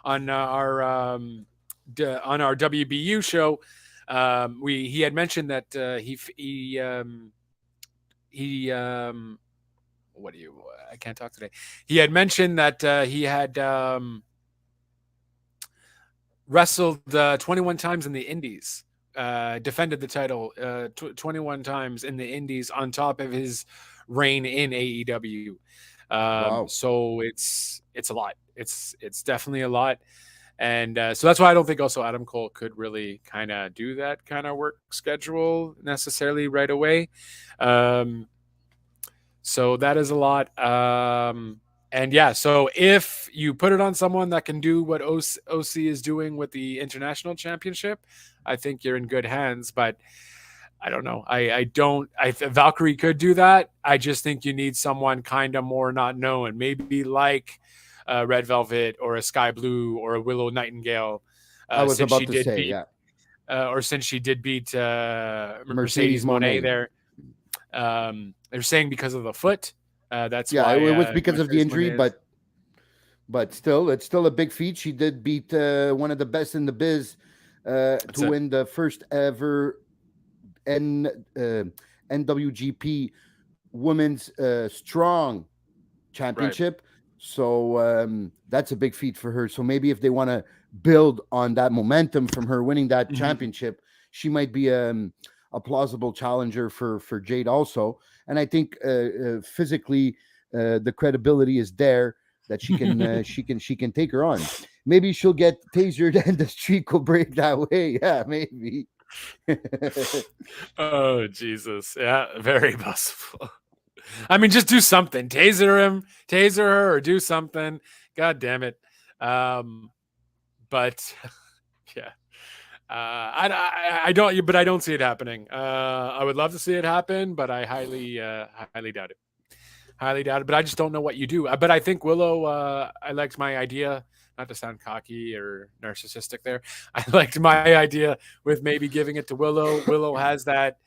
on our WBU show, he had mentioned that he what do you? I can't talk today. He had mentioned that he had wrestled 21 times in the Indies, defended the title 21 times in the Indies on top of his reign in AEW. wow. So it's a lot. It's definitely a lot. And so that's why I don't think also Adam Cole could really kind of do that kind of work schedule necessarily right away. Um, so that is a lot. And yeah, so if you put it on someone that can do what OC is doing with the international championship, I think you're in good hands. But I don't know. I don't. Valkyrie could do that. I just think you need someone kind of more not known, maybe like Red Velvet or a Sky Blue or a Willow Nightingale, I was since she about to did say, beat yeah, or since she did beat Mercedes Mercedes Monet Monet. there. They're saying because of the foot. That's Yeah, why it was because of the Mercedes injury, Monet is. but still, it's still a big feat. She did beat one of the best in the biz That's to it. win the first ever N NWGP Women's Strong Right. Championship. So that's a big feat for her. So maybe if they want to build on that momentum from her winning that Mhm. championship, she might be a plausible challenger for Jade also. And I think physically the credibility is there that she can take her on. Maybe she'll get tasered and the streak will break that way. Yeah, maybe. Oh Jesus! Yeah, very possible. I mean, just do something. Taser her, or do something. God damn it! Um, but yeah, I don't. But I don't see it happening. I would love to see it happen, but I highly doubt it. Highly doubt it. But I just don't know what you do. But I think Willow. I liked my idea. Not to sound cocky or narcissistic there. I liked my idea with maybe giving it to Willow. Willow has that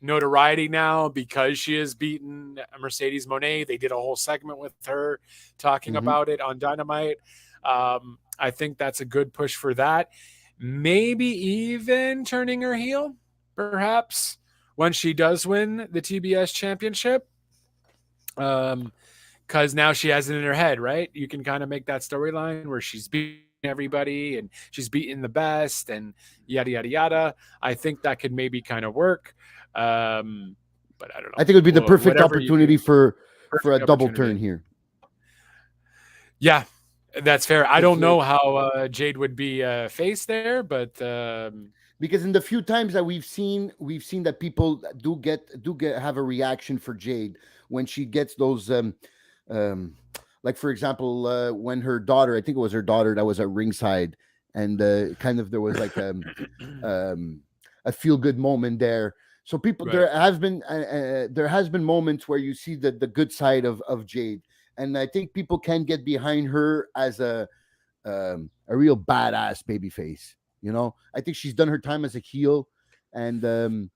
notoriety now because she has beaten Mercedes Moné. They did a whole segment with her talking about it on Dynamite. I think that's a good push for that. Maybe even turning her heel, perhaps, when she does win the TBS championship. Because now she has it in her head, right? You can kind of make that storyline where she's beating everybody and she's beating the best and yada, yada, yada. I think that could maybe kind of work. But I don't know. I think it would be the perfect opportunity for a double turn here. Yeah, that's fair. I don't know how Jade would be faced there, but because in the few times that we've seen that people do get have a reaction for Jade when she gets those like for example when her daughter, I think it was her daughter that was at ringside, and kind of there was like a feel good moment there. So people, there has been moments where you see the good side of Jade, and I think people can get behind her as a real badass babyface. You know, I think she's done her time as a heel, and the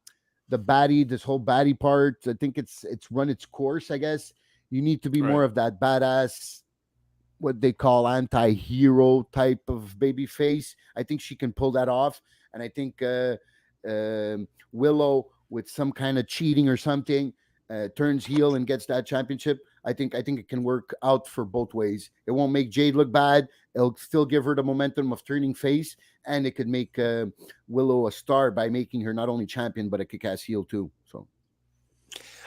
baddie, this whole baddie part, I think it's run its course. I guess you need to be more of that badass, what they call anti-hero type of babyface. I think she can pull that off, and I think Willow, with some kind of cheating or something, turns heel and gets that championship. I think it can work out for both ways. It won't make Jade look bad. It'll still give her the momentum of turning face, and it could make Willow a star by making her not only champion but a kick-ass heel too. So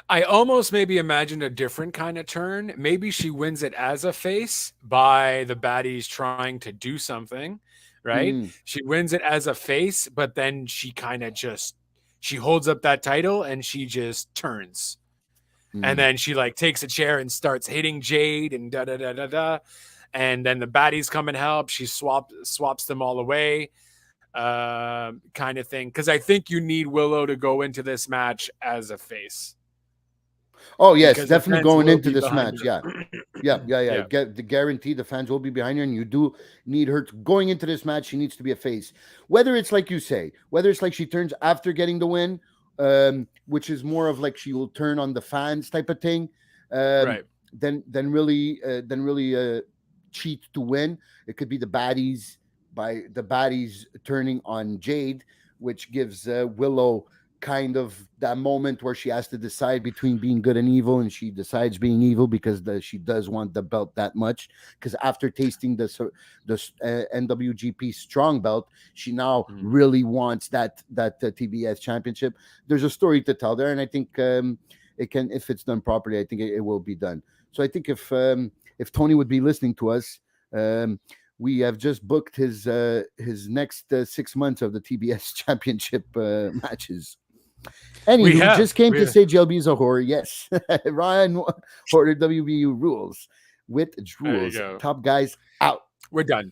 I almost maybe imagined a different kind of turn. Maybe she wins it as a face by the baddies trying to do something, right? She wins it as a face, but then she kind of just she holds up that title and she just turns. And then she like takes a chair and starts hitting Jade and da da da da da. And then the baddies come and help. She swaps them all away, kind of thing. Because I think you need Willow to go into this match as a face. Oh yes, because definitely going into this match. Yeah. Guarantee the fans will be behind her, and you do need her going into this match. She needs to be a face. Whether it's like you say, whether it's like she turns after getting the win, which is more of like she will turn on the fans type of thing, right? Then really cheat to win. It could be the baddies turning on Jade, which gives Willow kind of that moment where she has to decide between being good and evil, and she decides being evil because she does want the belt that much, because after tasting the NWGP strong belt, she now really wants that TBS championship. There's a story to tell there, and I think it can, if it's done properly, I think it will be done. So I think if Tony would be listening to us, we have just booked his next 6 months of the TBS championship matches. Anyway, we just came to say JLB is a whore. Yes. Ryan ordered WBU rules with rules. Top guys out. We're done.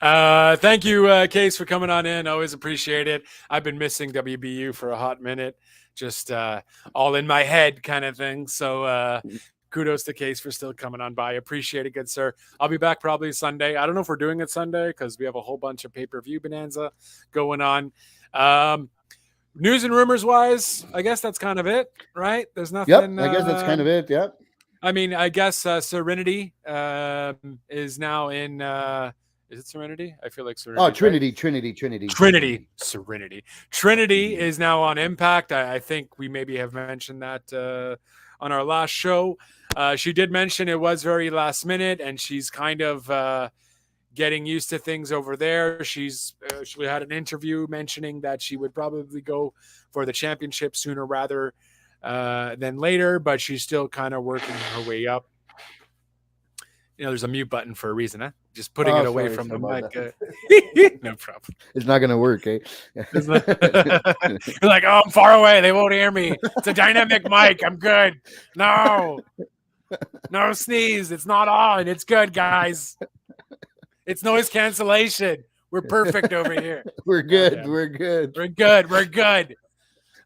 Thank you, Case, for coming on in. Always appreciate it. I've been missing WBU for a hot minute. Just all in my head kind of thing. So kudos to Case for still coming on by. Appreciate it, good sir. I'll be back probably Sunday. I don't know if we're doing it Sunday because we have a whole bunch of pay-per-view bonanza going on. News and rumors wise, I guess that's kind of it, right? There's nothing. Yep, I guess that's kind of it. Yeah. I mean, I guess Serenity is now in. Is it Serenity? I feel like Serenity. Oh, Trinity, right? Trinity. Serenity. Trinity is now on Impact. I think we maybe have mentioned that on our last show. She did mention it was very last minute, and she's kind of getting used to things over there. She had an interview mentioning that she would probably go for the championship sooner rather than later, but she's still kind of working her way up. You know, there's a mute button for a reason, huh? Just putting it away from the mic. No problem. It's not going to work, eh? You're like, oh, I'm far away. They won't hear me. It's a dynamic mic. I'm good. No sneeze. It's not on. It's good, guys. It's noise cancellation. We're perfect over here. We're good. We're good. We're good.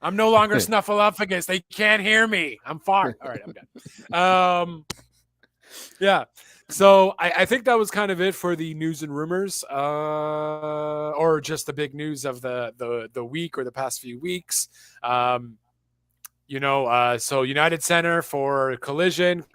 I'm no longer Snuffleupagus. They can't hear me. I'm far. All right, I'm done. Yeah. So I think that was kind of it for the news and rumors, or just the big news of the week or the past few weeks. Um, so United Center for Collision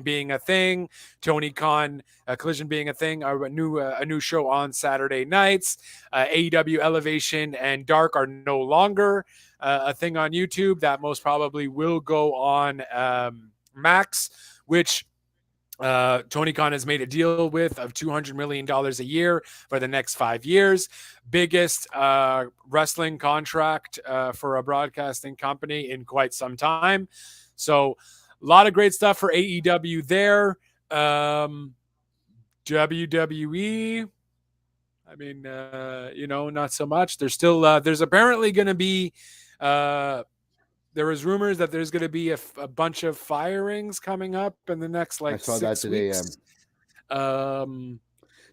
being a thing, Tony Khan, Collision being a thing, a new show on Saturday nights. AEW Elevation and Dark are no longer a thing on YouTube. That most probably will go on Max, which Tony Khan has made a deal with of $200 million a year for the next 5 years. Biggest wrestling contract for a broadcasting company in quite some time. So a lot of great stuff for AEW there. WWE, I mean, not so much. There's apparently going to be, there was rumors that there's going to be a bunch of firings coming up in the next I like saw that 6 today. weeks.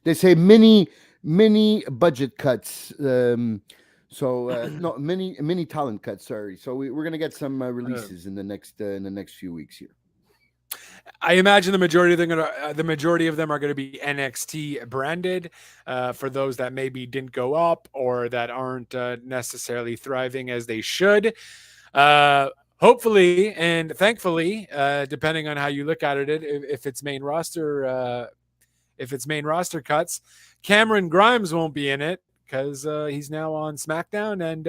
They say mini budget cuts. No, mini talent cuts. Sorry. So we're gonna get some releases in the next few weeks here. I imagine the majority of them are going to be NXT branded. For those that maybe didn't go up or that aren't necessarily thriving as they should. Hopefully and thankfully, depending on how you look at it, if it's main roster cuts, Cameron Grimes won't be in it because he's now on SmackDown, and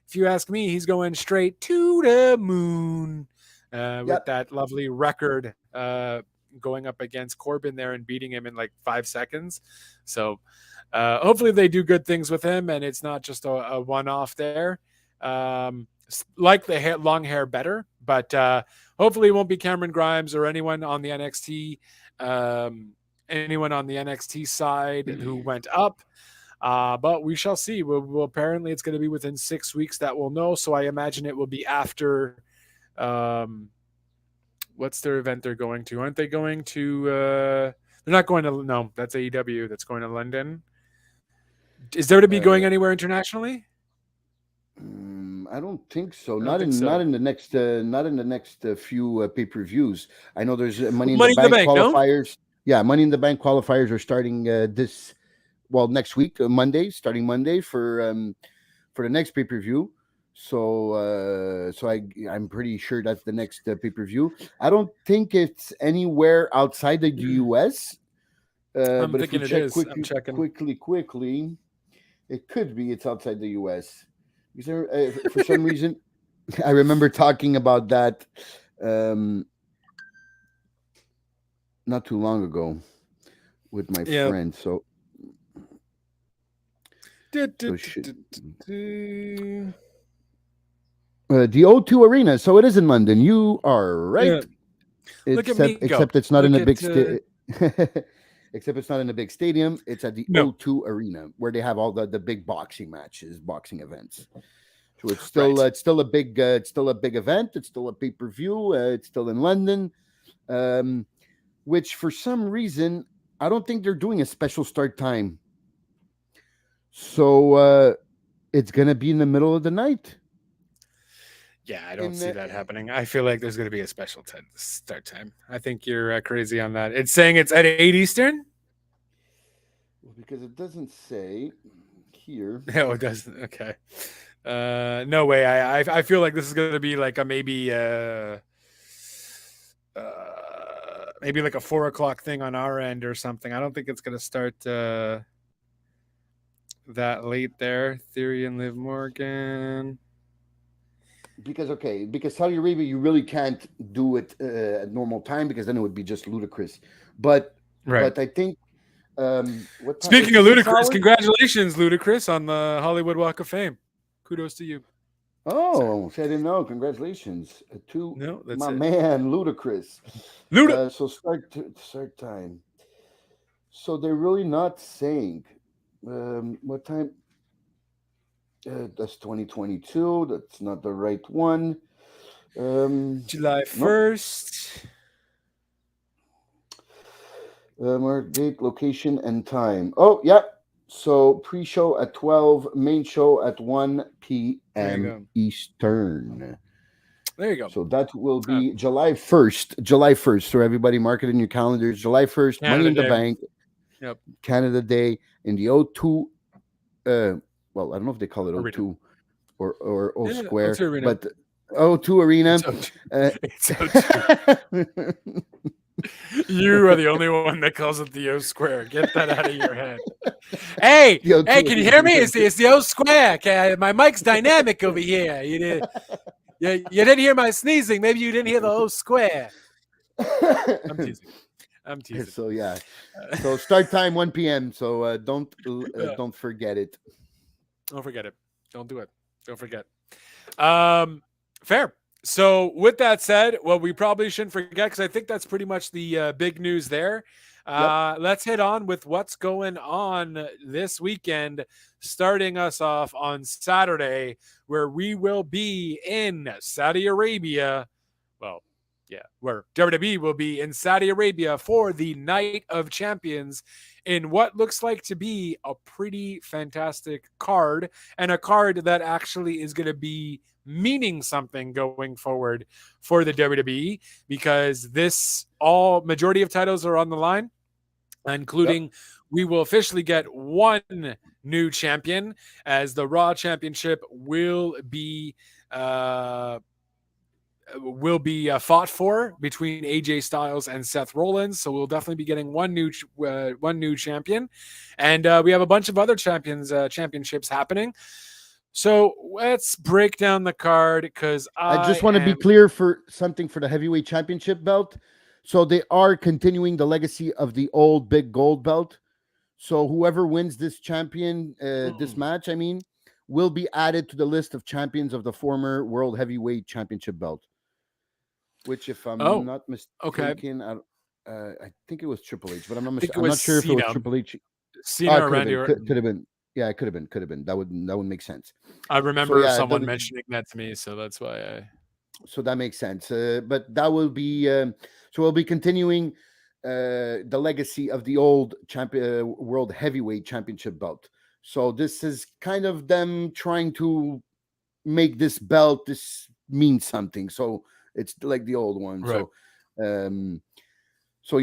if you ask me, he's going straight to the moon with that lovely record going up against Corbin there and beating him in like 5 seconds. So hopefully they do good things with him, and it's not just a one-off there. Like the long hair better, but hopefully it won't be Cameron Grimes or anyone on the NXT side who went up. But we shall see. We'll apparently it's going to be within 6 weeks that we'll know. So I imagine it will be after. What's their event they're going to? Aren't they going to? They're not going to. No, that's AEW. That's going to London. Is there to be going anywhere internationally? I don't think so. Not in the next few pay-per-views. I know there's Money in the Bank qualifiers. No? Yeah, Money in the Bank qualifiers are starting next week, starting Monday for the next pay-per-view. So I'm pretty sure that's the next pay-per-view. I don't think it's anywhere outside the US. But if we check quickly, it could be it's outside the US. Because for some reason, I remember talking about that not too long ago with my friend. So the O2 Arena. So it is in London. You are right. Yeah. Except it's not in a big except it's not in a big stadium. It's at the O2 Arena where they have all the big boxing matches, boxing events. So it's still a big event. It's still a pay-per-view. It's still in London, which for some reason I don't think they're doing a special start time. So it's gonna be in the middle of the night. Yeah, I don't see that happening. I feel like there's going to be a special start time. I think you're crazy on that. It's saying it's at 8 Eastern? Well, because it doesn't say here. No, it doesn't. Okay. No way. I feel like this is going to be like maybe like a 4 o'clock thing on our end or something. I don't think it's going to start that late there. Theory and Liv Morgan. Because Saudi Arabia, you really can't do it at normal time because then it would be just ludicrous. But I think. Speaking of ludicrous, congratulations, Ludacris, on the Hollywood Walk of Fame. Kudos to you. Oh, I didn't know. Congratulations to my man, Ludacris. So start time. So they're really not saying what time. That's 2022. That's not the right one. July 1st. Mark, date, location, and time. Oh, yeah. So pre-show at 12, main show at 1 p.m. Eastern. There you go. So that will be July 1st. July 1st. So everybody mark it in your calendars. July 1st, Money Canada in the Day. Bank, Yep. Canada Day in the O2. Well, I don't know if they call it Arena. O2 or O Yeah, Square, O2 Arena. but O2 Arena. It's O2. It's O2. You are the only one that calls it the O Square. Get that out of your head. Hey, The O2 hey, can you hear me? It's the O Square. Okay, my mic's dynamic over here. You didn't hear my sneezing. Maybe you didn't hear the O Square. I'm teasing. I'm teasing. So yeah. So start time 1 p.m. So don't forget it. Don't forget it. Don't do it. Don't forget. Fair. So with that said, well, we probably shouldn't forget because I think that's pretty much the big news there. Let's hit on with what's going on this weekend, starting us off on Saturday, where we will be in Saudi Arabia. Well, yeah, where WWE will be in Saudi Arabia for the Night of Champions in what looks like to be a pretty fantastic card, and a card that actually is going to be meaning something going forward for the WWE, because majority of titles are on the line, including we will officially get one new champion, as the Raw Championship will be fought for between AJ Styles and Seth Rollins. So we'll definitely be getting one new champion, and we have a bunch of other championships happening. So let's break down the card, because I just want to be clear for something for the heavyweight championship belt. So they are continuing the legacy of the old big gold belt. So whoever wins this this match, will be added to the list of champions of the former World Heavyweight Championship belt. Which, if I'm not mistaken, I think it was Triple H, but I'm not sure if it was Triple H. Cena or Randy Orton. Could have been. Yeah, it could have been. That would make sense. I remember someone mentioning that to me, so that's why So that makes sense. But that will be so we'll be continuing the legacy of the old World Heavyweight Championship belt. So this is kind of them trying to make this belt mean something. So it's like the old one. Right. So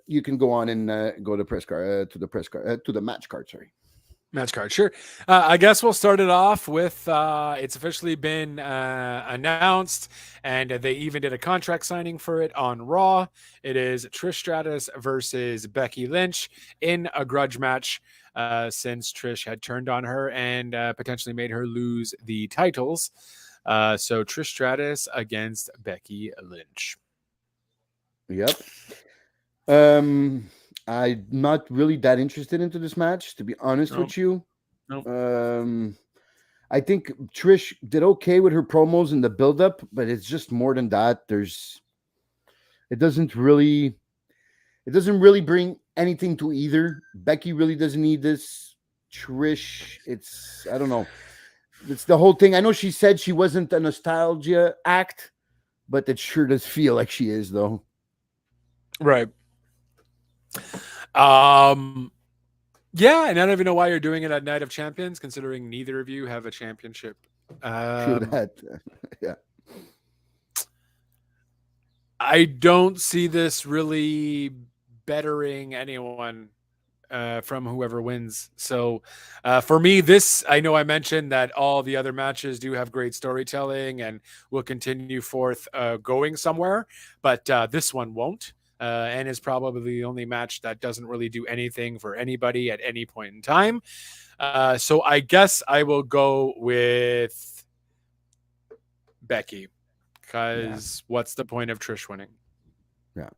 you can go on and go to the match card. Sorry. Match card, sure. I guess we'll start it off with it's officially been announced, and they even did a contract signing for it on Raw. It is Trish Stratus versus Becky Lynch in a grudge match, since Trish had turned on her and potentially made her lose the titles. So Trish Stratus against Becky Lynch. Yep. I'm not really that interested into this match, to be honest with you. Nope. I think Trish did okay with her promos in the build-up, but it's just more than that. It doesn't really bring anything to either. Becky really doesn't need this. Trish, I don't know. It's the whole thing. I know she said she wasn't a nostalgia act, but it sure does feel like she is, though. Right. Yeah, and I don't even know why you're doing it at Night of Champions, considering neither of you have a championship. True that. Yeah. I don't see this really bettering anyone from whoever wins. So for me, I know I mentioned that all the other matches do have great storytelling and will continue forth going somewhere, but this one won't. And is probably the only match that doesn't really do anything for anybody at any point in time. So I guess I will go with Becky, because what's the point of Trish winning? Yeah.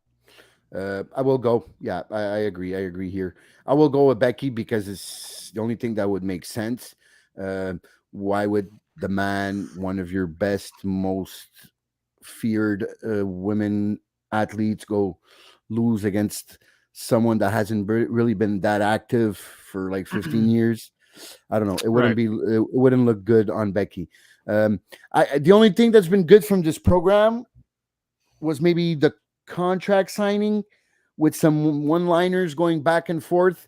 I will go. Yeah, I agree. I agree here. I will go with Becky because it's the only thing that would make sense. Why would the man, one of your best, most feared women athletes, go lose against someone that hasn't really been that active for like 15 years? I don't know. It wouldn't it wouldn't look good on Becky. The only thing that's been good from this program was maybe the contract signing with some one-liners going back and forth.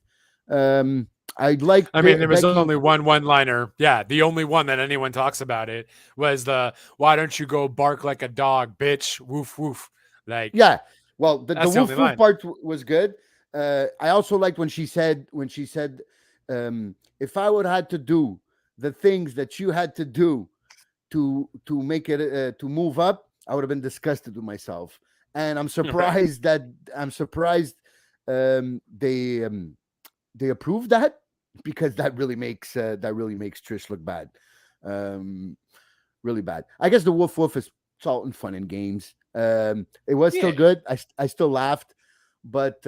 I like I mean, there was Becky. only one liner. Yeah, the only one that anyone talks about it was the "Why don't you go bark like a dog, bitch? Woof woof." Like Yeah. Well, the that's the only woof woof line. part was good. I also liked when she said, if I would had to do the things that you had to do to make it to move up, I would have been disgusted with myself. And Right. I'm surprised they approved that, because that really makes Trish look bad. Um, really bad. I guess the woof woof is salt and fun and games. It was still Yeah. good. I still laughed, but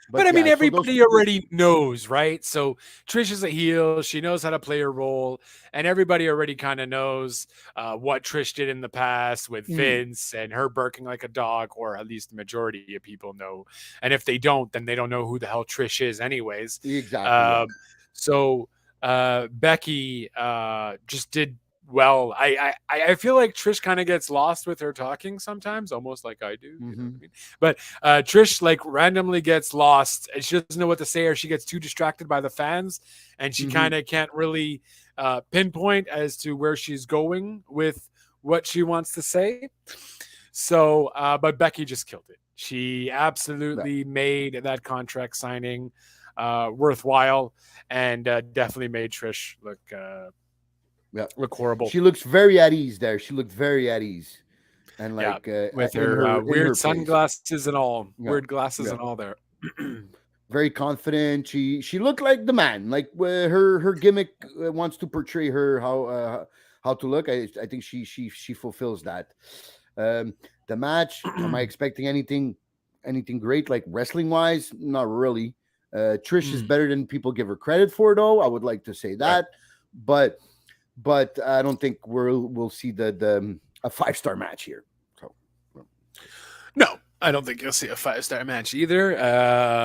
But I mean, yeah. So those everybody already knows, right? So Trish is a heel. She knows how to play her role, and everybody already kind of knows what Trish did in the past with mm, Vince and her barking like a dog, or at least the majority of people know. And if they don't, then they don't know who the hell Trish is, anyways. exactly, yeah. Um, so Becky just did well. I feel like Trish kind of gets lost with her talking sometimes, almost like I do. You know what I Hmm. mean? But Trish like randomly gets lost and she doesn't know what to say, or she gets too distracted by the fans, and she Hmm. kind of can't really pinpoint as to where she's going with what she wants to say. So, but Becky just killed it. She Yeah, absolutely made that contract signing worthwhile, and definitely made Trish yeah. look horrible. She looks very at ease there. She looked very at ease, and Yeah, like with in her in her weird place. sunglasses and all, Yeah, weird glasses yeah. and all there. Very confident. She looked like the man. Like her gimmick wants to portray her how to look. I think she fulfills that. Um, the match. Am I expecting anything great like wrestling wise? Not really. Trish is Mm, better than people give her credit for, though. I would like to say right. that, but I don't think we'll see the a 5-star match here. So No, I don't think you'll see a 5-star match either.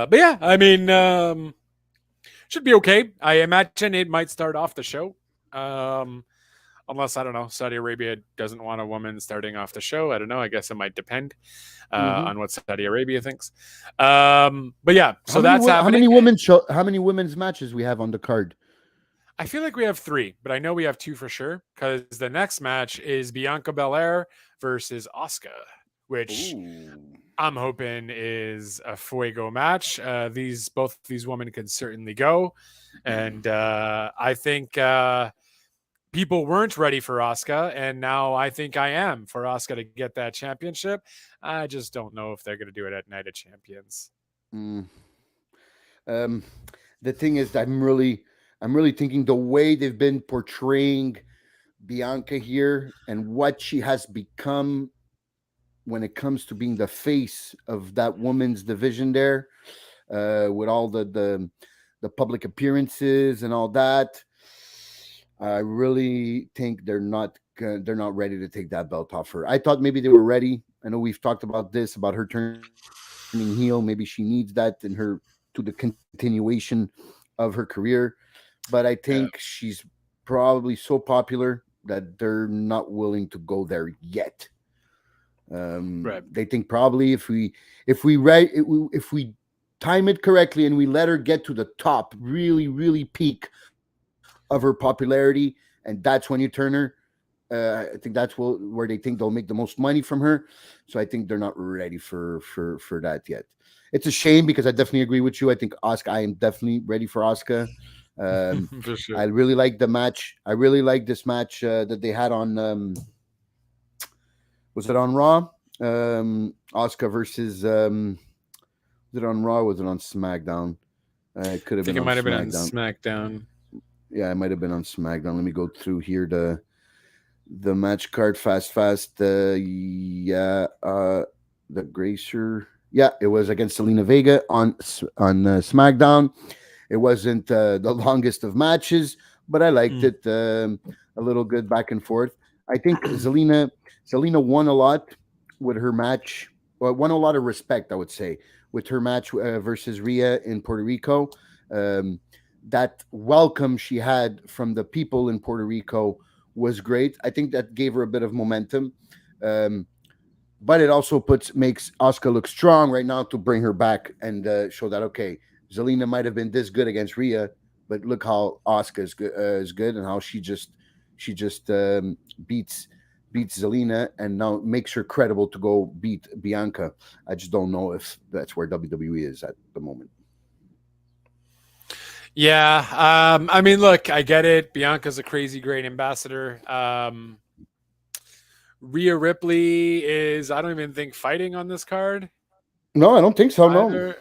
But yeah, I mean, should be okay. I imagine it might start off the show. Um, Unless, I don't know, Saudi Arabia doesn't want a woman starting off the show. I don't know. I guess it might depend mhm. on what Saudi Arabia thinks. But yeah, so that's happening. How many women's matches we have on the card? I feel like we have three, but I know we have two for sure because the next match is Bianca Belair versus Asuka, which Ooh. I'm hoping is a fuego match. These both these women can certainly go, and I think people weren't ready for Asuka, and now I think I am for Asuka to get that championship. I just don't know if they're going to do it at Night of Champions. Mm. Um, the thing is, I'm really thinking the way they've been portraying Bianca here and what she has become when it comes to being the face of that woman's division there, with all the public appearances and all that. I really think they're not ready to take that belt off her. I thought maybe they were ready. I know we've talked about this about her turning heel. Maybe she needs that in her to the continuation of her career. But I think Yeah. she's probably so popular that they're not willing to go there yet. Right. They think probably if we time it correctly and we let her get to the top, really peak of her popularity, and that's when you turn her. I think that's where they think they'll make the most money from her. So I think they're not ready for that yet. It's a shame because I definitely agree with you. I think Oscar. I am definitely ready for Oscar. Um, For sure. I really like the match. I really like this match that they had on. Was it on Raw? Oscar versus. Was it on Raw? Or was it on SmackDown? It could I have think been it on might have been on SmackDown. SmackDown. Yeah, it might have been on SmackDown. Let me go through here the match card fast. Yeah, the Gracer. Yeah, it was against Selena Vega on SmackDown. It wasn't the longest of matches, but I liked Mm. it. A little good back and forth. I think Selena won a lot with her match. Well, won a lot of respect, I would say, with her match versus Rhea in Puerto Rico. Um, that welcome she had from the people in Puerto Rico was great. I think that gave her a bit of momentum. Um, but it also makes Asuka look strong right now to bring her back and show that okay, Zelina might have been this good against Rhea, but look how Asuka is good, and how she just beats Zelina, and now makes her credible to go beat Bianca. I just don't know if that's where WWE is at the moment. Yeah. I mean, look, I get it. Bianca's a crazy great ambassador. Rhea Ripley is, I don't even think, fighting on this card No, I don't think so. No. either.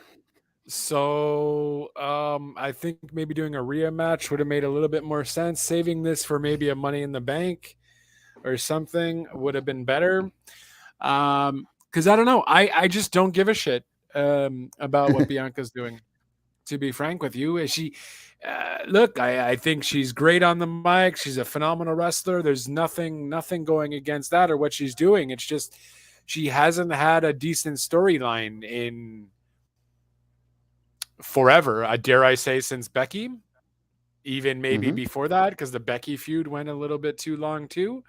So I think maybe doing a Rhea match would have made a little bit more sense. Saving this for maybe a Money in the Bank or something would have been better. Because I don't know. I just don't give a shit about what Bianca's doing. To be frank with you, is she? Look, I think she's great on the mic. She's a phenomenal wrestler. There's nothing going against that or what she's doing. It's just she hasn't had a decent storyline in forever. Dare I say, since Becky, even maybe before that, because the Becky feud went a little bit too long too.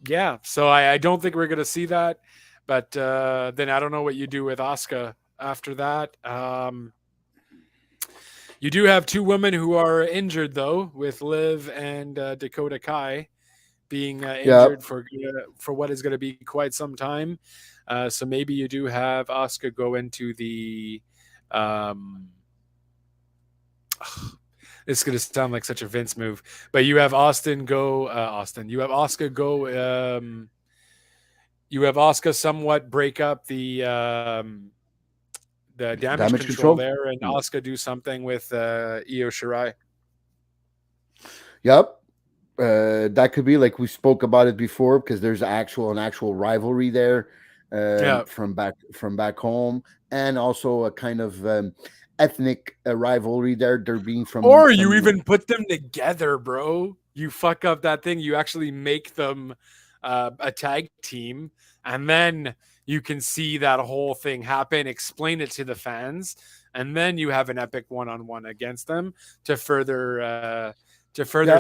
Yeah, so I don't think we're gonna see that. But then I don't know what you do with Asuka after that. You do have two women who are injured, though, with Liv and Dakota Kai being injured for what is going to be quite some time. So maybe you do have Asuka go into the. This is going to sound like such a Vince move, but you have Austin go. You have Asuka go. You have Asuka somewhat break up the damage control there, and Asuka do something with Io Shirai. Yep. That could be, like we spoke about it before, because there's an actual rivalry there from back home, and also a kind of ethnic rivalry there. They're being from, or you even put them together, bro. You fuck up that thing. You actually make them a tag team, and then you can see that whole thing happen, explain it to the fans, and then you have an epic one-on-one against them to further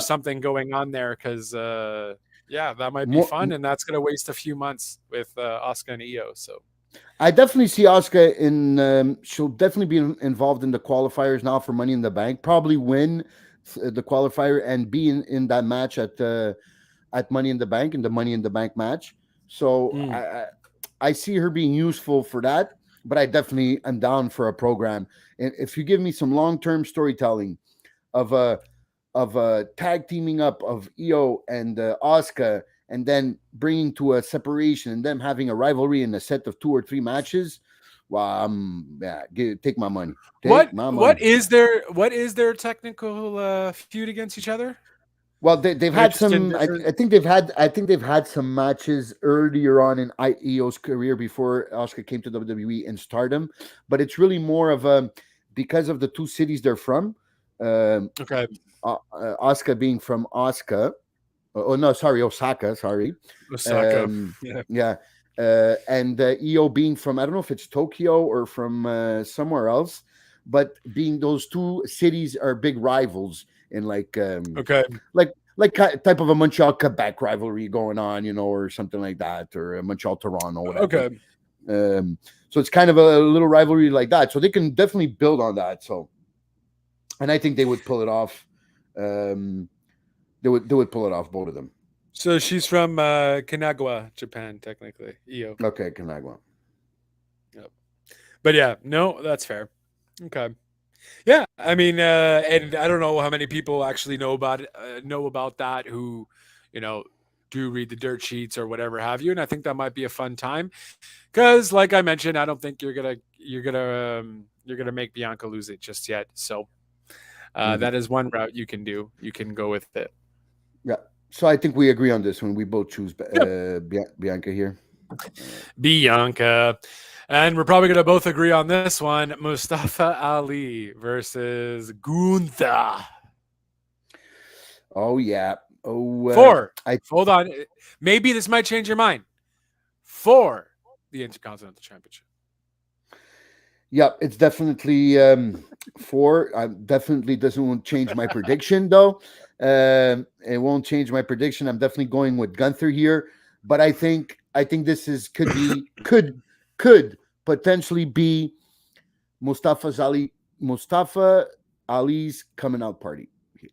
something going on there. Because that might be fun, and that's going to waste a few months with Asuka and Io. So I definitely see Asuka in. She'll definitely be involved in the qualifiers now for Money in the Bank. Probably win the qualifier and be in that match at Money in the Bank, in the Money in the Bank match. So I see her being useful for that, but I definitely am down for a program. And if you give me some long-term storytelling of a tag teaming up of Io and Asuka, and then bringing to a separation, and them having a rivalry in a set of 2 or 3 matches, well, take my money. What is their technical feud against each other? Well, they've had some. I think they've had some matches earlier on in Io's career before Asuka came to WWE and Stardom, but it's really more of a, because of the 2 cities they're from. Asuka being from Osaka. Osaka. Sorry, Osaka. And Io being from, I don't know if it's Tokyo or from somewhere else, but being those 2 cities are big rivals. In like type of a Montreal Quebec rivalry going on, or something like that, or a Montreal Toronto, whatever. So it's kind of a little rivalry like that. So they can definitely build on that. So, and I think they would pull it off. They would pull it off, both of them. So she's from Kanagawa, Japan, technically. Io. Okay, Kanagawa. Yep. But yeah, no, that's fair. Okay. Yeah, I mean, and I don't know how many people actually know about that, who, do read the dirt sheets or whatever have you, and I think that might be a fun time, because, like I mentioned, I don't think you're gonna make Bianca lose it just yet. So that is one route you can do. You can go with it. Yeah. So I think we agree on this one. We both choose Bianca here. Bianca. And we're probably going to both agree on this one. Mustafa Ali versus Gunther. Oh, yeah. Hold on. Maybe this might change your mind. For the Intercontinental Championship. Yep, it's definitely 4. I definitely won't change my prediction, though. It won't change my prediction. I'm definitely going with Gunther here. But I think this could potentially be Mustafa Ali Mustafa Ali's coming out party here.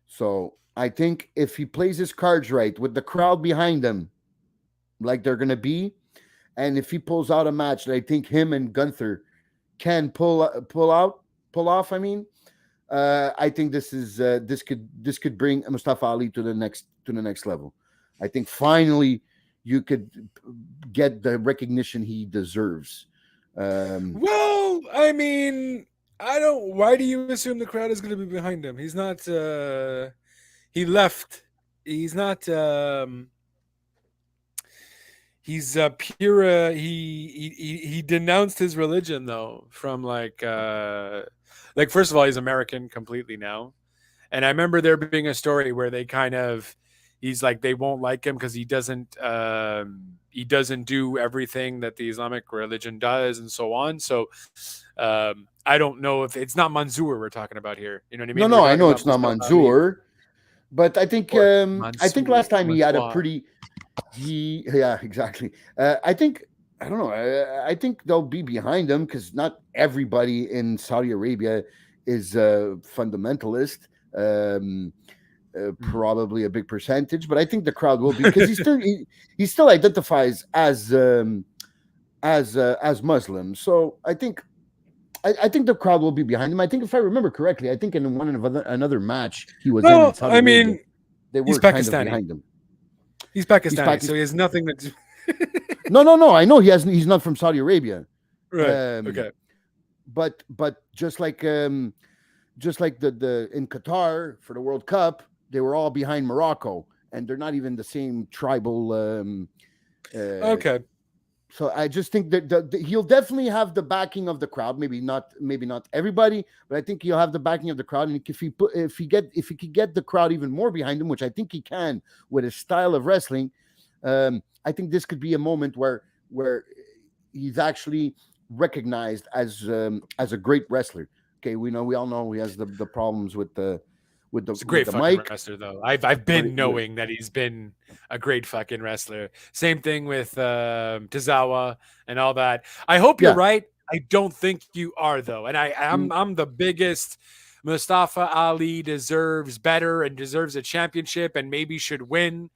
So I think if he plays his cards right with the crowd behind him, like they're gonna be, and if he pulls out a match that I think him and Gunther can pull off. I mean, I think this could bring Mustafa Ali to the next level. I think finally you could get the recognition he deserves. Well, I mean, I don't. Why do you assume the crowd is going to be behind him? He's not. He left. He's not. He's pure. He denounced his religion though. From like first of all, he's American completely now, and I remember there being a story where they kind of. He's like they won't like him because he doesn't do everything that the Islamic religion does and so on. So I don't know if it's not Mansoor we're talking about here. You know what I mean? No, We're I talking know about it's not Mustafa Ali. Mansoor, but I think last time he had a Mansoor. pretty yeah, exactly. I think I don't know. I think they'll be behind him because not everybody in Saudi Arabia is a fundamentalist. Probably a big percentage, but I think the crowd will be because he still identifies as Muslim. So I think the crowd will be behind him. I think if I remember correctly, I think in another match he was in Saudi Arabia, they were kind of behind him. He's Pakistani, so he has nothing to do. No. I know he's not from Saudi Arabia. Right. Okay. But just like the in Qatar for the World Cup, they were all behind Morocco, and they're not even the same tribal. Okay. So I just think that he'll definitely have the backing of the crowd. Maybe not everybody, but I think he'll have the backing of the crowd. And if he could get the crowd even more behind him, which I think he can with his style of wrestling, I think this could be a moment where he's actually recognized as a great wrestler. Okay, we all know he has the problems with the He's a great fucking mic. wrestler, though. I've been knowing that he's been a great fucking wrestler. Same thing with Tozawa and all that. I hope you're right. I don't think you are, though. And I'm the biggest. Mustafa Ali deserves better and deserves a championship and maybe should win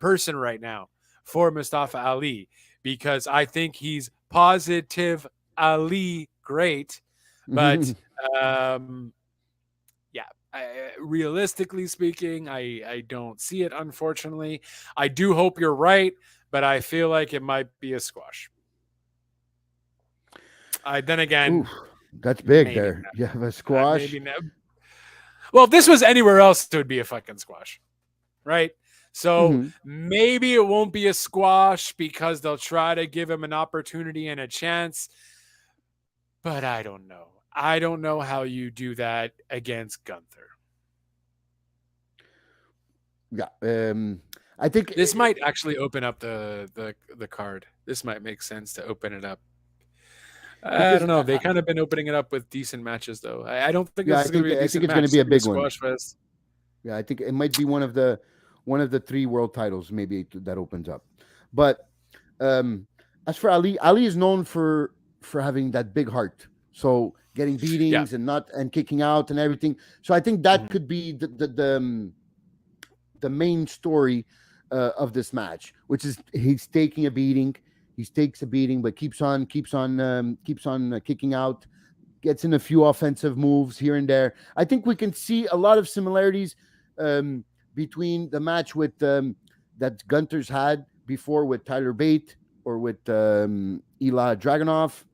person right now for Mustafa Ali because I think he's positive Ali great, but realistically speaking, I don't see it, unfortunately. I do hope you're right, but I feel like it might be a squash. Then again, oof, that's big there. No. You have a squash? Maybe no. Well, if this was anywhere else, it would be a fucking squash, right? So maybe it won't be a squash because they'll try to give him an opportunity and a chance, but I don't know. I don't know how you do that against Gunther. Yeah, I think this might actually open up the card. This might make sense to open it up. I don't know. They kind of been opening it up with decent matches, though. I don't think this is going to be a decent match. I think it's going to be a big one. Fest. Yeah, I think it might be one of the 3 world titles maybe that opens up. But as for Ali is known for having that big heart. So getting beatings and kicking out and everything. So I think that could be the main story of this match, which is he's taking a beating. He takes a beating, but keeps on kicking out. Gets in a few offensive moves here and there. I think we can see a lot of similarities between the match with that Gunther's had before with Tyler Bate or with Ilya Dragunov.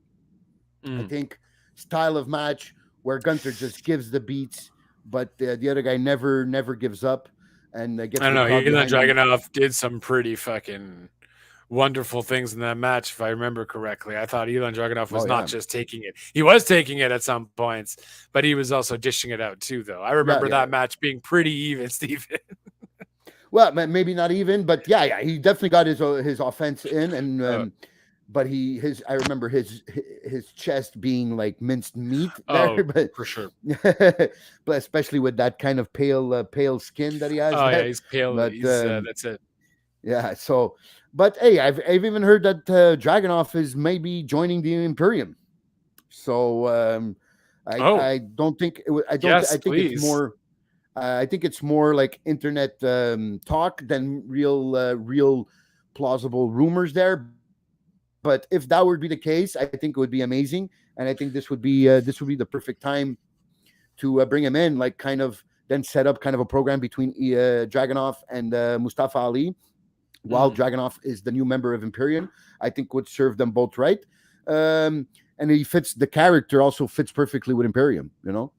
I think style of match where Gunther just gives the beats, but the other guy never gives up and gets. I don't know. Ilya Dragunov did some pretty fucking wonderful things in that match, if I remember correctly. I thought Ilya Dragunov was not just taking it. He was taking it at some points, but he was also dishing it out too, though. I remember that match being pretty even, Steven. Well, maybe not even, but he definitely got his offense in, and but I remember his chest being like minced meat there, but for sure. But especially with that kind of pale skin that he has. Oh yeah, he's pale. But, that's it. Yeah. So, but hey, I've even heard that Dragunov is maybe joining the Imperium. So Oh, I don't think it, I don't. I yes, think it's please. more. I think it's more like internet talk than real plausible rumors there. But if that would be the case, I think it would be amazing, and I think this would be the perfect time to bring him in, like kind of then set up kind of a program between Dragunov and Mustafa Ali, while Mhm. Dragunov is the new member of Imperium. I think would serve them both right. And he fits the character also fits perfectly with Imperium,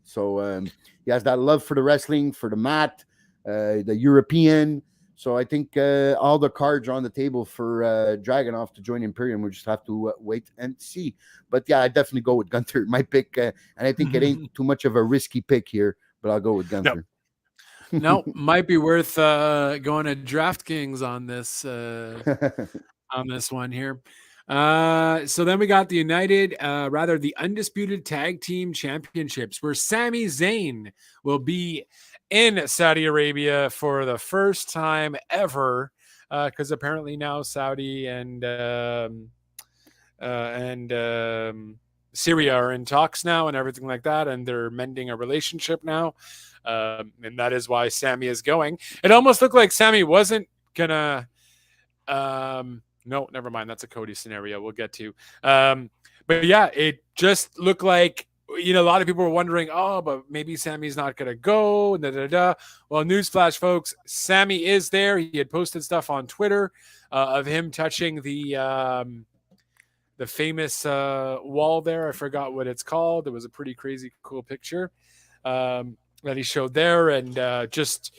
So he has that love for the wrestling, for the mat, the European. So I think all the cards are on the table for Dragunov to join Imperium. We just have to wait and see. But yeah, I definitely go with Gunther. My pick, and I think it ain't too much of a risky pick here, but I'll go with No, Gunther. no, might be worth going to DraftKings on this one here. So then we got the rather the undisputed tag team championships, where Sami Zayn will be in Saudi Arabia for the first time ever, because apparently now Saudi and Syria are in talks now and everything like that, and they're mending a relationship now, and that is why Sammy is going. It almost looked like Sammy wasn't gonna. No, never mind. That's a Cody scenario. We'll get to. But yeah, it just looked like a lot of people were wondering, oh, but maybe Sammy's not gonna go. Da, da, da. Well, newsflash, folks, Sammy is there. He had posted stuff on Twitter of him touching the famous wall there. I forgot what it's called. It was a pretty crazy cool picture that he showed there, and just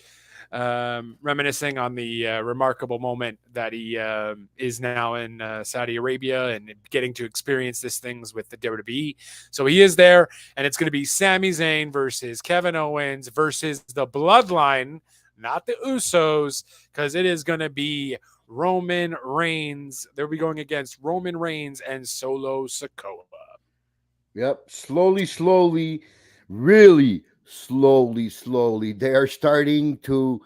reminiscing on the remarkable moment that he is now in Saudi Arabia and getting to experience these things with the WWE. So he is there, and it's going to be Sami Zayn versus Kevin Owens versus the Bloodline, not the Usos, because it is going to be Roman Reigns. They'll be going against Roman Reigns and Solo Sikoa. Yep. Slowly, really slowly, they are starting to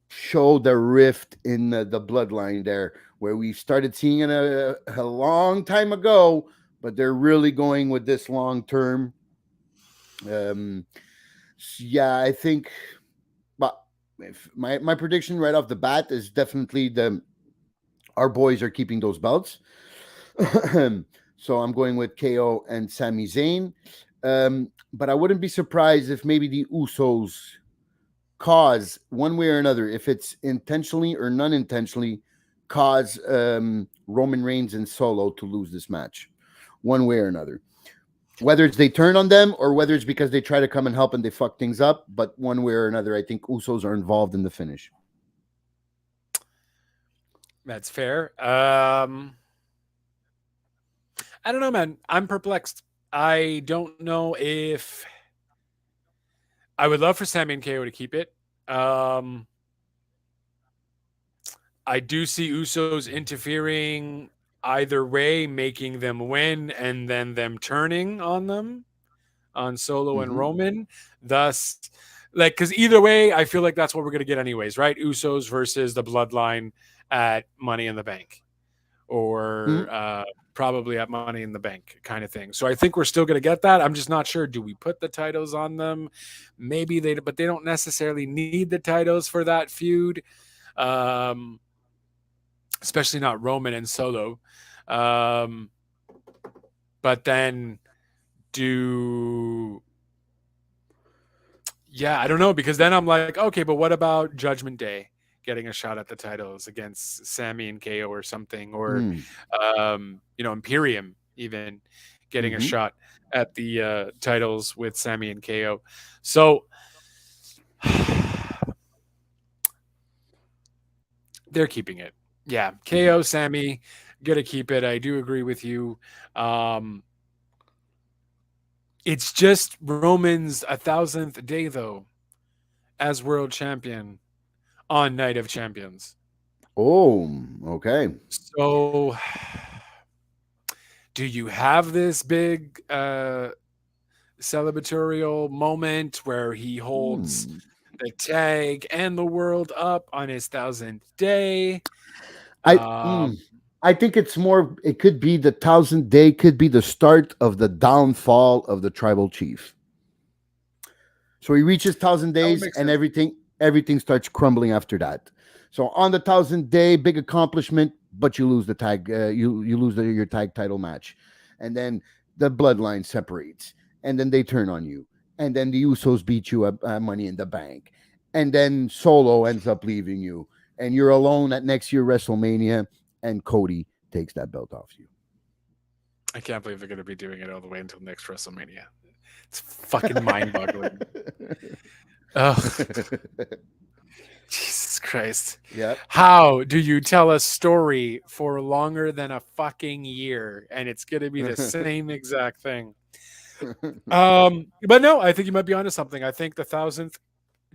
show the rift in the bloodline there, where we started seeing it a long time ago, but they're really going with this long term. Um, yeah, I think, but if my prediction right off the bat is definitely our boys are keeping those belts. So I'm going with KO and Sami Zayn. But I wouldn't be surprised if maybe the Usos cause one way or another, if it's intentionally or non-intentionally, cause Roman Reigns and Solo to lose this match, one way or another. Whether it's they turn on them or whether it's because they try to come and help and they fuck things up, but one way or another, I think Usos are involved in the finish. That's fair. I don't know, man. I'm perplexed. I don't know if I would love for Sammy and KO to keep it. I do see Usos interfering either way, making them win and then them turning on them, on Solo and Mm-hmm. Roman. Thus, like, because either way, I feel like that's what we're going to get anyways, right? Usos versus the Bloodline at Money in the Bank, or Mm-hmm. probably at Money in the Bank kind of thing. So I think we're still going to get that. I'm just not sure. Do we put the titles on them? Maybe but they don't necessarily need the titles for that feud. Especially not Roman and Solo. Um, but then I don't know, because then I'm like, okay, but what about Judgment Day getting a shot at the titles against Sammy and KO or something, or Imperium even getting a Mm-hmm. shot at the titles with Sammy and KO. So they're keeping it. Yeah, Mm-hmm. KO, Sammy, gonna keep it. I do agree with you. Um, it's just Roman's 1,000th day, though, as world champion on Night of Champions. Oh, okay. So, do you have this big celebratorial moment where he holds Hmm. the tag and the world up on his 1,000th day? I Um, I think it's more. It could be the 1,000 day. Could be the start of the downfall of the tribal chief. So he reaches 1,000 days, make and sense. everything starts crumbling after that. So on the 1,000 day, big accomplishment, but you lose the tag. You lose your tag title match, and then the bloodline separates, and then they turn on you, and then the Usos beat you at Money in the Bank, and then Solo ends up leaving you, and you're alone at next year WrestleMania, and Cody takes that belt off you. I can't believe they're going to be doing it all the way until next WrestleMania. It's fucking mind-boggling. Oh, Jesus Christ. Yep. How do you tell a story for longer than a fucking year and it's going to be the same exact thing? But no, I think you might be onto something. I think the 1,000th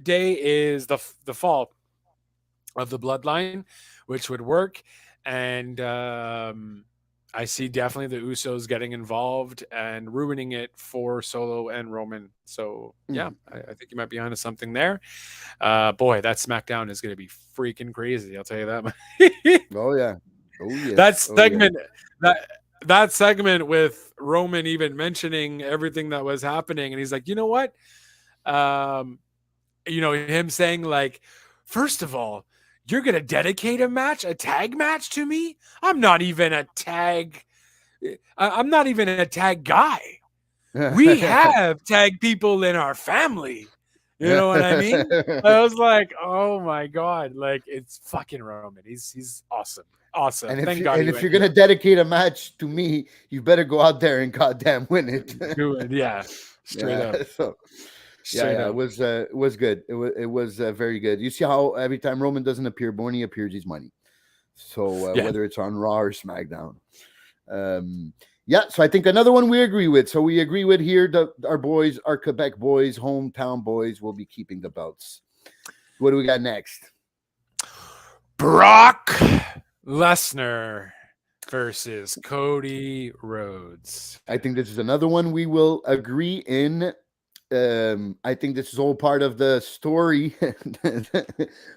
day is the fall of the bloodline, which would work. And I see definitely the Usos getting involved and ruining it for Solo and Roman. So yeah, I think you might be onto something there. Boy, that SmackDown is going to be freaking crazy. I'll tell you that. Oh yeah. Oh yeah. That segment, that segment with Roman even mentioning everything that was happening, and he's like, you know what? Him saying like, first of all, you're going to dedicate a tag match to me? I'm not even a tag guy. We have tag people in our family. You know what I mean? I was like, oh my God. Like, it's fucking Roman. He's awesome. Awesome. And Thank God. if you're going to dedicate a match to me, you better go out there and goddamn win it. Do it. Yeah. Straight up. So, Straight up. It was good. It was very good. You see how every time Roman doesn't appear, but when he appears, he's money. So whether it's on Raw or SmackDown, so I think another one we agree with. So we agree with here our boys, our Quebec boys, hometown boys, will be keeping the belts. What do we got next? Brock Lesnar versus Cody Rhodes. I think this is another one we will agree in. I think this is all part of the story,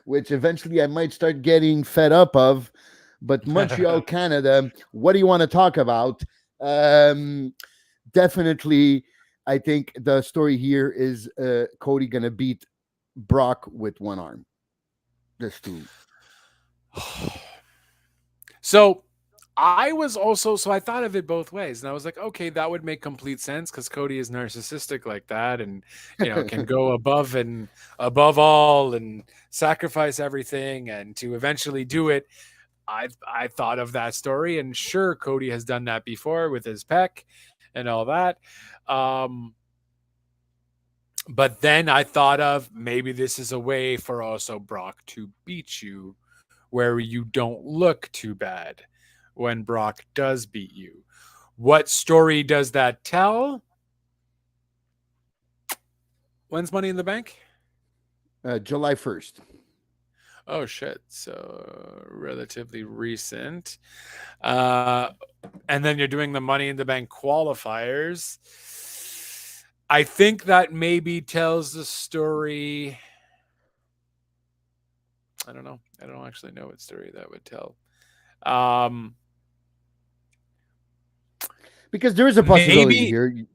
which eventually I might start getting fed up of. But Montreal, Canada, what do you want to talk about? Definitely, I think the story here is Cody going to beat Brock with one arm. Just two. So I thought of it both ways, and I was like, okay, that would make complete sense because Cody is narcissistic like that, and can go above all and sacrifice everything, and to eventually do it. I thought of that story, and sure, Cody has done that before with his pec and all that. But then I thought of maybe this is a way for also Brock to beat you, where you don't look too bad when Brock does beat you. What story does that tell? When's Money in the Bank? July 1st. Oh, shit. So relatively recent. And then you're doing the Money in the Bank qualifiers. I think that maybe tells the story. I don't know. I don't actually know what story that would tell. Because there is a possibility here.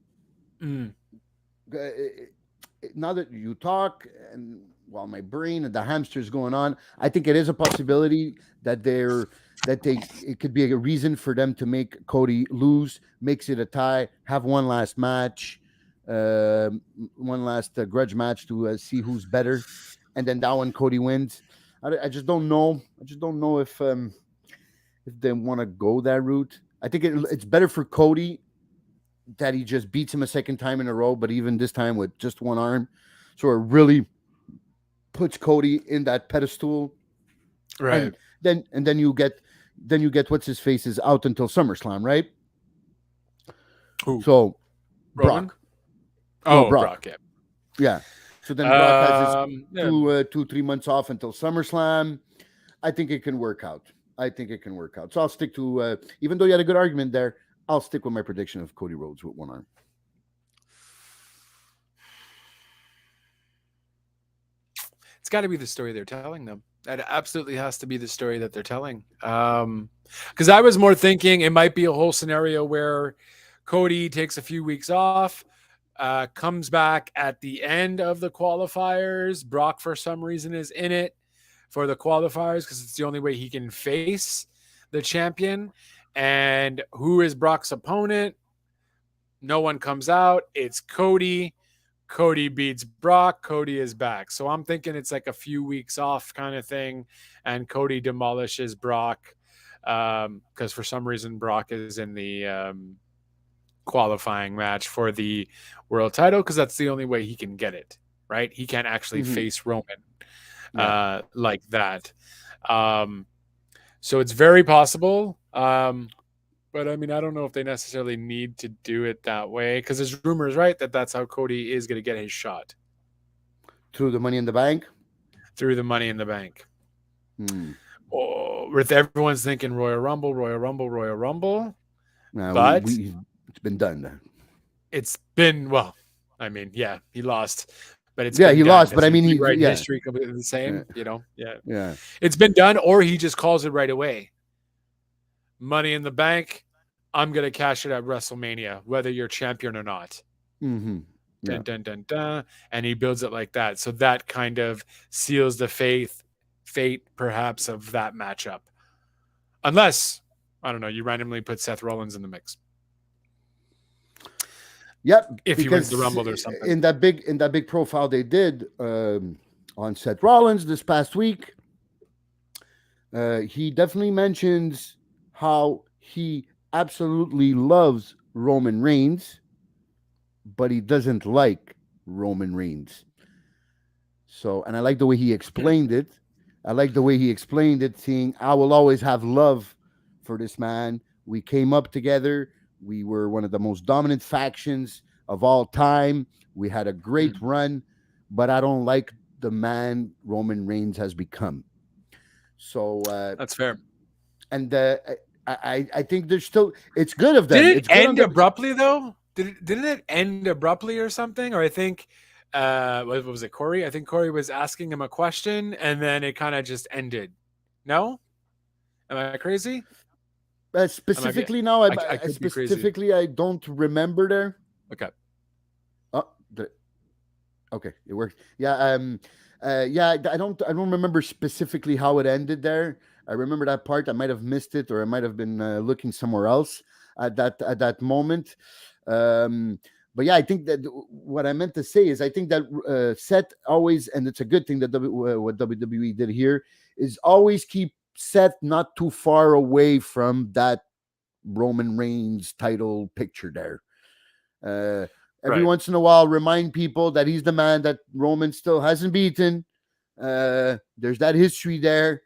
Now that you talk, and while my brain and the hamster's going on, I think it is a possibility that it could be a reason for them to make Cody lose, makes it a tie, have one last match, one last grudge match to see who's better, and then that one Cody wins. I just don't know. I just don't know if they want to go that route. I think it's better for Cody that he just beats him a second time in a row, but even this time with just one arm. So it really puts Cody in that pedestal. Right. And then you get what's his face is out until SummerSlam, right? Who? So Roman? Brock. Oh, Brock, yeah. Yeah. So then Brock has his 2-3 months off until SummerSlam. I think it can work out. So I'll stick to, even though you had a good argument there, I'll stick with my prediction of Cody Rhodes with one arm. It's got to be the story they're telling them. That absolutely has to be the story that they're telling. Because I was more thinking it might be a whole scenario where Cody takes a few weeks off, comes back at the end of the qualifiers. Brock, for some reason, is in it for the qualifiers because it's the only way he can face the champion. And who is Brock's opponent? No one comes out. It's Cody. Cody beats Brock. Cody is back. So I'm thinking it's like a few weeks off kind of thing. And Cody demolishes Brock because for some reason Brock is in the qualifying match for the world title because that's the only way he can get it, right? He can't actually face Roman like that. So it's very possible. But I mean, I don't know if they necessarily need to do it that way because there's rumors, right, that that's how Cody is going to get his shot through the Money in the Bank. Through the Money in the Bank. With everyone's thinking Royal Rumble. But it's been done. It's been I mean, yeah, he lost, but it's he done. lost. But I mean, history completely the same. Yeah. It's been done, or he just calls it right away. Money in the Bank. I'm going to cash it at WrestleMania, whether you're champion or not. Dun, dun, dun, dun. And he builds it like that. So that kind of seals the fate, perhaps, of that matchup. Unless, I don't know, you randomly put Seth Rollins in the mix. Yep. If he wins the Rumble or something. In that big profile they did on Seth Rollins this past week, he definitely mentions how he absolutely loves Roman Reigns, but he doesn't like Roman Reigns. So, and I like the way he explained it. Saying, I will always have love for this man. We came up together. We were one of the most dominant factions of all time. We had a great run, but I don't like the man Roman Reigns has become. So that's fair. And I think there's still, it's good of them. Did it end abruptly though? Didn't it end abruptly or something? Or I think, what was it, Corey? I think Corey was asking him a question and then it kind of just ended. No? Am I crazy? Specifically, I don't remember there. Okay. Okay, it worked. Yeah. I don't remember specifically how it ended there. I remember that part. I might have missed it, or I might have been looking somewhere else at that moment. But yeah, I think that what I meant to say is I think that Seth always, and it's a good thing that what WWE did here, is always keep Seth not too far away from that Roman Reigns title picture there. Every once in a while, remind people that he's the man that Roman still hasn't beaten. There's that history there.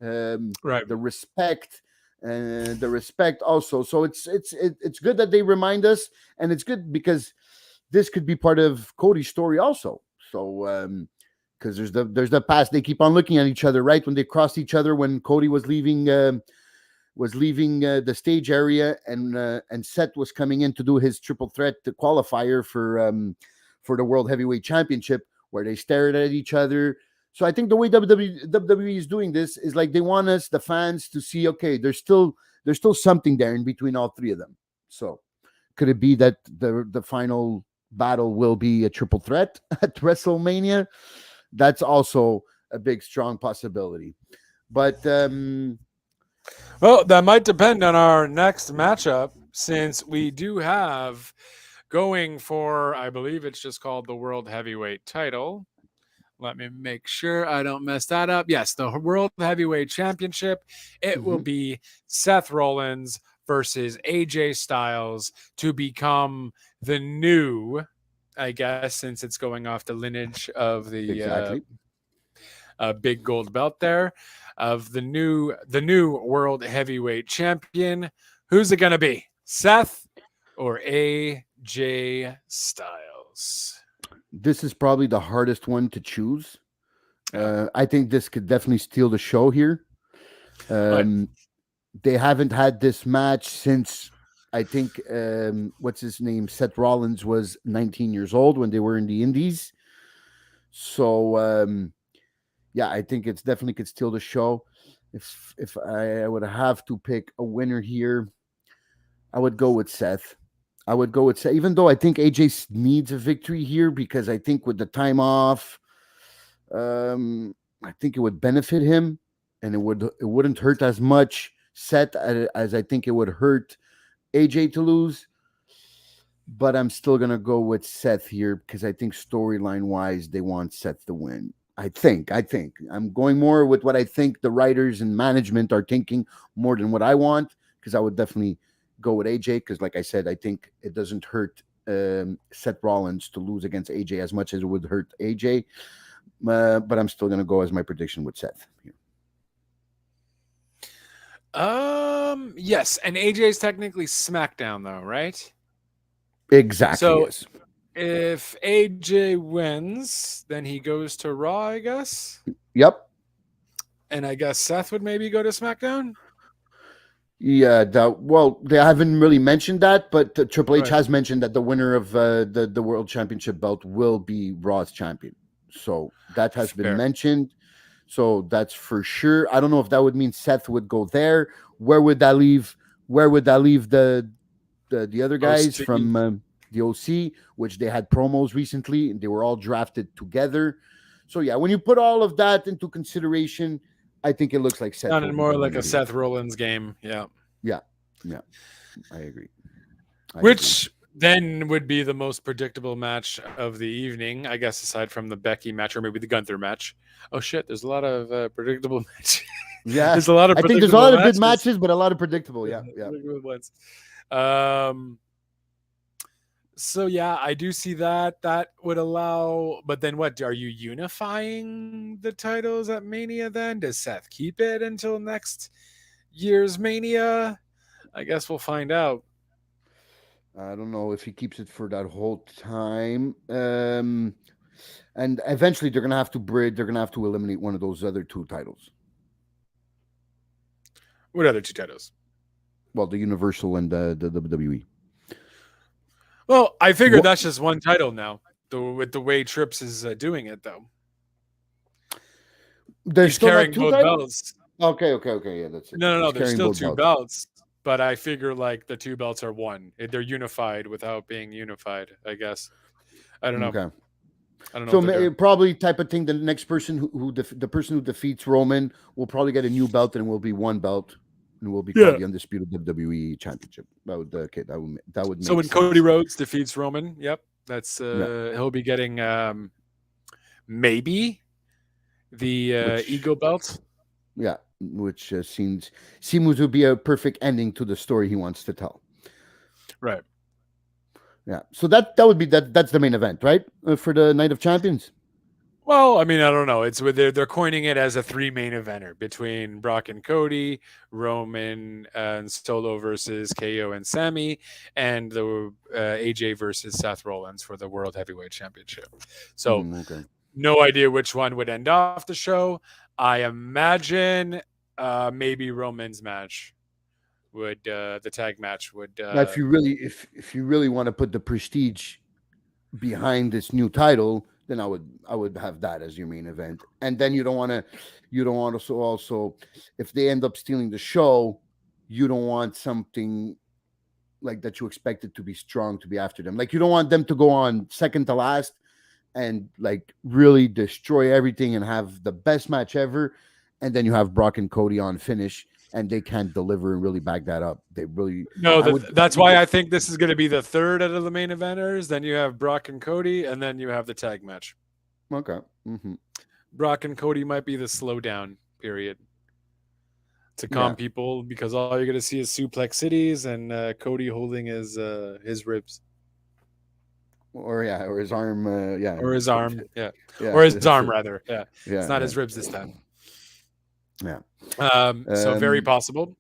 The respect and the respect also. So it's good that they remind us, and it's good because this could be part of Cody's story also. So because there's the past, they keep on looking at each other, right? When they crossed each other, when Cody was leaving the stage area, and Seth was coming in to do his triple threat qualifier for the World Heavyweight Championship, where they stared at each other. So I think the way WWE is doing this is like they want us, the fans, to see, okay, there's still something there in between all three of them. So could it be that the final battle will be a triple threat at WrestleMania? That's also a big, strong possibility. But well, that might depend on our next matchup, since we do have going for, I believe it's just called the World Heavyweight title. Let me make sure I don't mess that up. Yes, the World Heavyweight Championship. It will be Seth Rollins versus AJ Styles to become the new, I guess, since it's going off the lineage of the big gold belt there, of the new World Heavyweight Champion. Who's it going to be? Seth or AJ Styles? This is probably the hardest one to choose. I think this could definitely steal the show here. They haven't had this match since, I think, what's his name? Seth Rollins was 19 years old when they were in the Indies. So yeah, I think it's definitely could steal the show. If I would have to pick a winner here, I would go with Seth. I would go with Seth, even though I think AJ needs a victory here because I think with the time off, I think it would benefit him, and it wouldn't hurt as much Seth as I think it would hurt AJ to lose. But I'm still gonna go with Seth here because I think storyline wise they want Seth to win. I think I'm going more with what I think the writers and management are thinking more than what I want because I would definitely go with AJ because, like I said, I think it doesn't hurt Seth Rollins to lose against AJ as much as it would hurt AJ. But I'm still gonna go as my prediction with Seth. Yes, and AJ's technically SmackDown though, right? Exactly. So Yes. if AJ wins, then he goes to Raw, I guess. Yep. And I guess Seth would maybe go to SmackDown. Yeah, well, they haven't really mentioned that, but Triple H Right. has mentioned that the winner of the World Championship belt will be Raw's champion. So that has been Fair. mentioned. So that's for sure. I don't know if that would mean Seth would go there. Where would that leave? Where would that leave the other guys OC. from the OC, which they had promos recently, and they were all drafted together. So yeah, when you put all of that into consideration, I think it looks like Seth. Sounded will be more the like winner a here. Seth Rollins game. Yeah. Yeah, I agree. Which then would be the most predictable match of the evening, I guess, aside from the Becky match or maybe the Gunther match. Oh shit, there's a lot of predictable matches. Yeah, there's a lot of I think there's a lot of good matches, but a lot of predictable. Yeah. Ones. So yeah, I do see that. That would allow, but then what? Are you unifying the titles at Mania then? Does Seth keep it until next year's Mania? I guess we'll find out. I don't know if he keeps it for that whole time. And eventually they're gonna have to bridge. They're gonna have to eliminate one of those other two titles. What other two titles? Well, the Universal and the WWE. Well, I figured that's just one title now. With the way Trips is doing it, though, He's carrying both belts. Okay, yeah, that's it. No. There's still two belts, but I figure like the two belts are one. They're unified without being unified. I guess. I don't know. Okay. I don't know. So probably type of thing. The next person the person who defeats Roman will probably get a new belt, and it will be one belt, and will be called the undisputed WWE Championship. That would make so when sense. Cody Rhodes defeats Roman, yep, that's he'll be getting maybe the Ego belt. Yeah, which seems to be a perfect ending to the story he wants to tell. Right. Yeah. So that would be that's the main event, right? For the Night of Champions. Well, I mean, I don't know. It's they're coining it as a 3 main eventer between Brock and Cody, Roman and Solo versus KO and Sammy, and the AJ versus Seth Rollins for the World Heavyweight Championship. So, no idea which one would end off the show. I imagine maybe Roman's match would the tag match would. If you really want to put the prestige behind this new title, then I would have that as your main event. And then you don't want to also if they end up stealing the show, you don't want something like that you expect it to be strong to be after them. Like you don't want them to go on second to last and like really destroy everything and have the best match ever, and then you have Brock and Cody on finish and they can't deliver and really back that up. They really that's why I think this is going to be the third out of the main eventers. Then you have Brock and Cody, and then you have the tag match. Okay. Mm-hmm. Brock and Cody might be the slowdown period to calm people because all you're going to see is suplex cities and Cody holding his ribs. Or his arm, or his arm, or his arm rather, it's not his ribs this time. So very possible.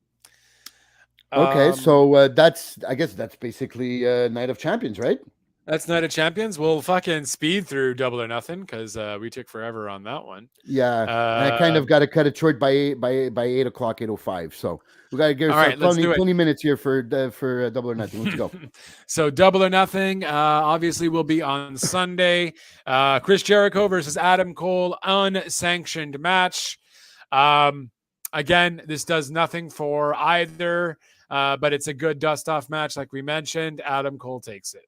Okay, so I guess that's basically Night of Champions, right? That's Night of Champions. We'll fucking speed through Double or Nothing because we took forever on that one. Yeah, and I kind of got to cut it short by 8 o'clock, 8:05. So we got to give All ourselves right, let's do it. 20 minutes here for Double or Nothing. Let's go. So Double or Nothing obviously will be on Sunday. Chris Jericho versus Adam Cole, unsanctioned match. Again, this does nothing for either, but it's a good dust-off match like we mentioned. Adam Cole takes it.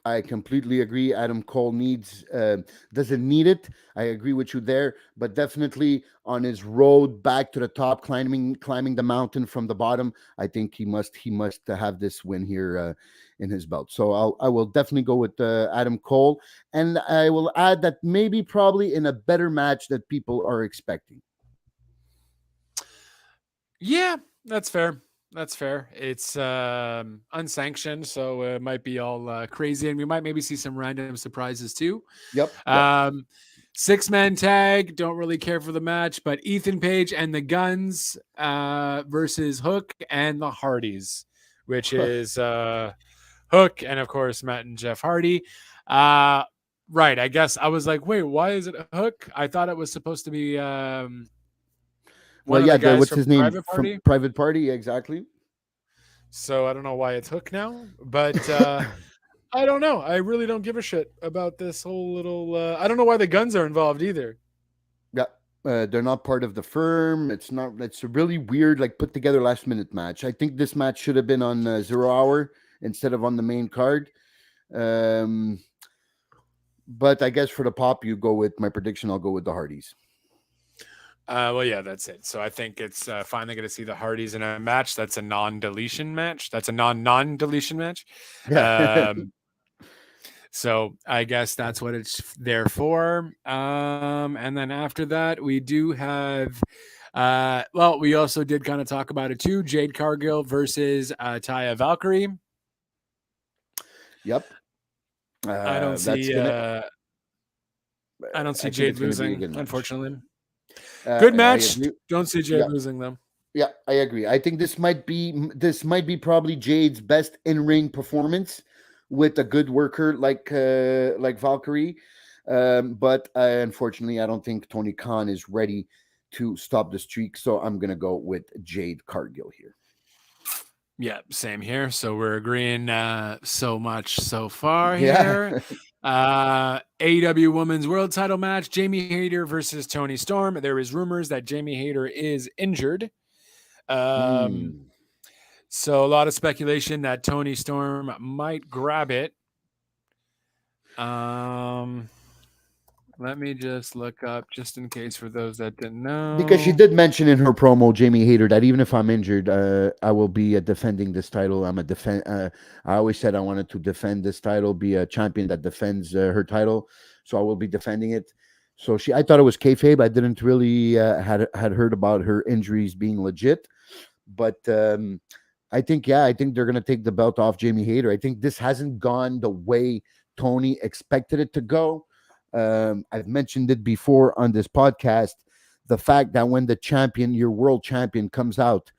I completely agree. Adam Cole doesn't need it. I agree with you there, but definitely on his road back to the top, climbing the mountain from the bottom. I think he must have this win here in his belt. So I will definitely go with Adam Cole, and I will add that maybe probably in a better match that people are expecting. Yeah, that's fair. That's fair. It's unsanctioned, so it might be all crazy, and we might maybe see some random surprises too. Yep. 6-man tag. Don't really care for the match, but Ethan Page and the Guns versus Hook and the Hardys, which is Hook and of course Matt and Jeff Hardy. Right. I guess I was like, wait, why is it Hook? I thought it was supposed to be. What's his name Private Party? from Private Party? Exactly. So I don't know why it's Hook now, but I don't know. I really don't give a shit about this whole little. I don't know why the Guns are involved either. Yeah, they're not part of the firm. It's not. It's a really weird, like put together last minute match. I think this match should have been on 0 Hour instead of on the main card. But I guess for the pop, you go with my prediction. I'll go with the Hardys. Well, yeah, that's it. So I think it's finally going to see the Hardys in a match. That's a non-deletion match. That's a non-deletion match. Yeah. So I guess that's what it's there for. And then after that, we do have. We also did kind of talk about it too. Jade Cargill versus Taya Valkyrie. Yep. I don't see. I don't see Jade losing, unfortunately. Good match. Don't see Jade losing them. Yeah, I agree. I think this might be probably Jade's best in-ring performance with a good worker like Valkyrie. But unfortunately, I don't think Tony Khan is ready to stop the streak. So I'm gonna go with Jade Cargill here. Yeah, same here. So we're agreeing so much so far here. AEW Women's World Title match: Jamie Hayter versus Toni Storm. There is rumors that Jamie Hayter is injured. So a lot of speculation that Toni Storm might grab it. Let me just look up just in case for those that didn't know. Because she did mention in her promo, Jamie Hayter, that even if I'm injured, I will be defending this title. I always said I wanted to defend this title, be a champion that defends her title. So I will be defending it. So I thought it was kayfabe. I didn't really had heard about her injuries being legit. But I think they're going to take the belt off Jamie Hayter. I think this hasn't gone the way Tony expected it to go. I've mentioned it before on this podcast, the fact that when the champion, your world champion, comes out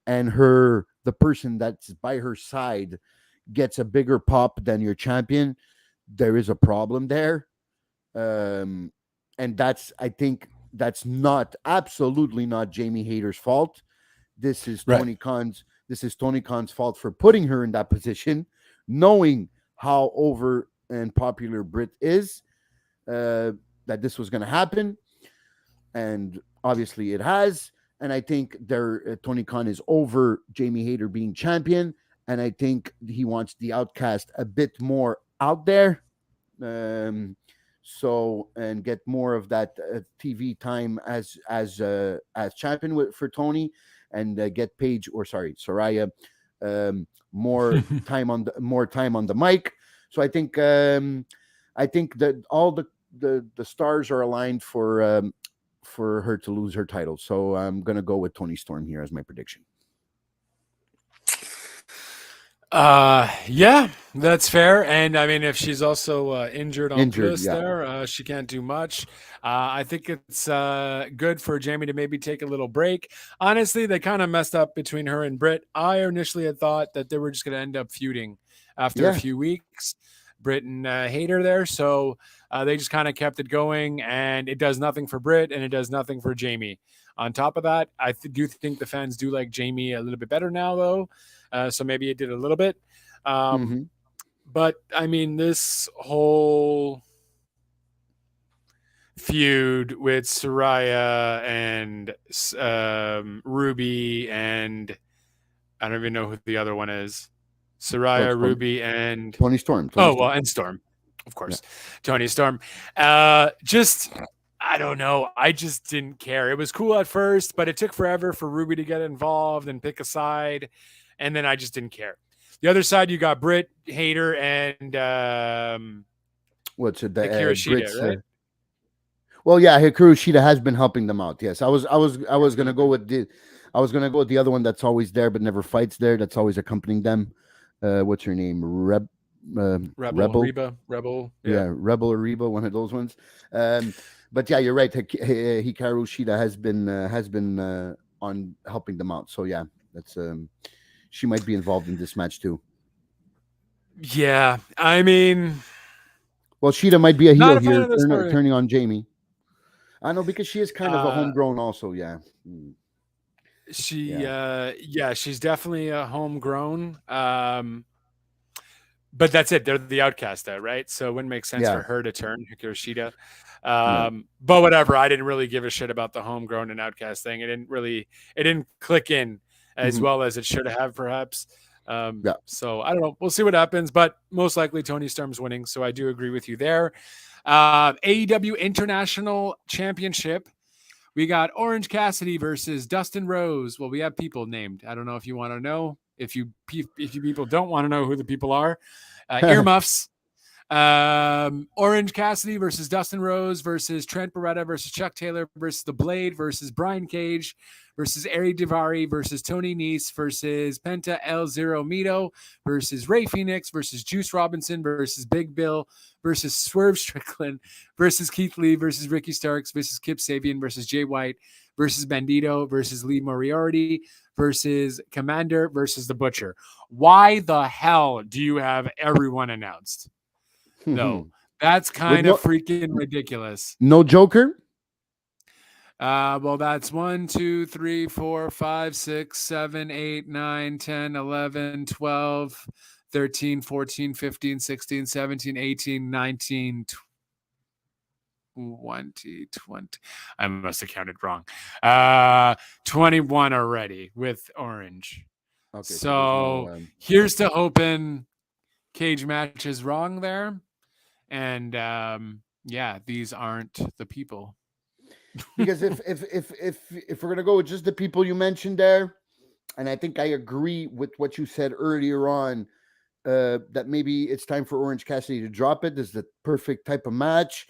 and the person that's by her side gets a bigger pop than your champion, there is a problem there. And I think that's absolutely not Jamie Hayter's fault. This is Tony Khan's fault for putting her in that position, knowing how over and popular Britt is. That this was going to happen, and obviously it has. And I think Tony Khan is over Jamie Hayter being champion, and I think he wants the Outcast a bit more out there, and get more of that TV time as champion for Tony, and get Saraya more time on the mic. So I think that all the stars are aligned for her to lose her title. So I'm gonna go with Toni Storm here as my prediction. Yeah, that's fair. And I mean, if she's also injured there, she can't do much. I think it's good for Jamie to maybe take a little break. Honestly, they kind of messed up between her and Britt. I initially had thought that they were just going to end up feuding after a few weeks. Britt and Hayter there. So they just kind of kept it going, and it does nothing for Britt and it does nothing for Jamie. On top of that, I do think the fans do like Jamie a little bit better now, though. So maybe it did a little bit. But I mean, this whole feud with Saraya and Ruby, and I don't even know who the other one is. Saraya, Ruby, and Tony Storm. And Storm, of course. Yeah. Tony Storm. Just, I don't know. I just didn't care. It was cool at first, but it took forever for Ruby to get involved and pick a side, and then I just didn't care. The other side, you got Britt, Hayter, and what's it? Hikaru Shida, right? Well, yeah, Hikaru Shida has been helping them out. Yes, I was gonna go with the other one that's always there but never fights there. That's always accompanying them. What's her name? Rebel. Reba. Yeah, Rebel or Reba, one of those ones. But yeah, you're right. Hikaru Shida has been on helping them out. So yeah, that's she might be involved in this match too. Yeah, I mean, well, Shida might be a heel here, turning on Jamie. I know, because she is kind of a homegrown also. Yeah. She's definitely a homegrown. But that's it. They're the outcast, though, right? So it wouldn't make sense for her to turn Hikaru Shida. But whatever. I didn't really give a shit about the homegrown and outcast thing. It didn't click in as well as it should have, perhaps. So I don't know. We'll see what happens, but most likely Tony Storm's winning. So I do agree with you there. AEW International Championship. We got Orange Cassidy versus Dustin Rose. Well, we have people named. I don't know if you want to know. If you people don't want to know who the people are, earmuffs. Orange Cassidy versus Dustin Rose versus Trent Beretta versus Chuck Taylor versus The Blade versus Brian Cage versus Ari Daivari versus Tony Nese versus Penta El Zero Mito versus Ray Phoenix versus Juice Robinson versus Big Bill versus Swerve Strickland versus Keith Lee versus Ricky Starks versus Kip Sabian versus Jay White versus Bandito versus Lee Moriarty versus Commander versus The Butcher. Why the hell do you have everyone announced? No, that's kind of freaking ridiculous. No Joker? Well, that's 1, 2, 3, 4, 5, 6, 7, 8, 9, 10, 11, 12, 13, 14, 15, 16, 17, 18, 19, 20. I must have counted wrong. 21 already with Orange. Okay, so here's to hoping cage match is wrong there. And these aren't the people. Because if we're gonna go with just the people you mentioned there, and I think I agree with what you said earlier on, that maybe it's time for Orange Cassidy to drop it. This is the perfect type of match,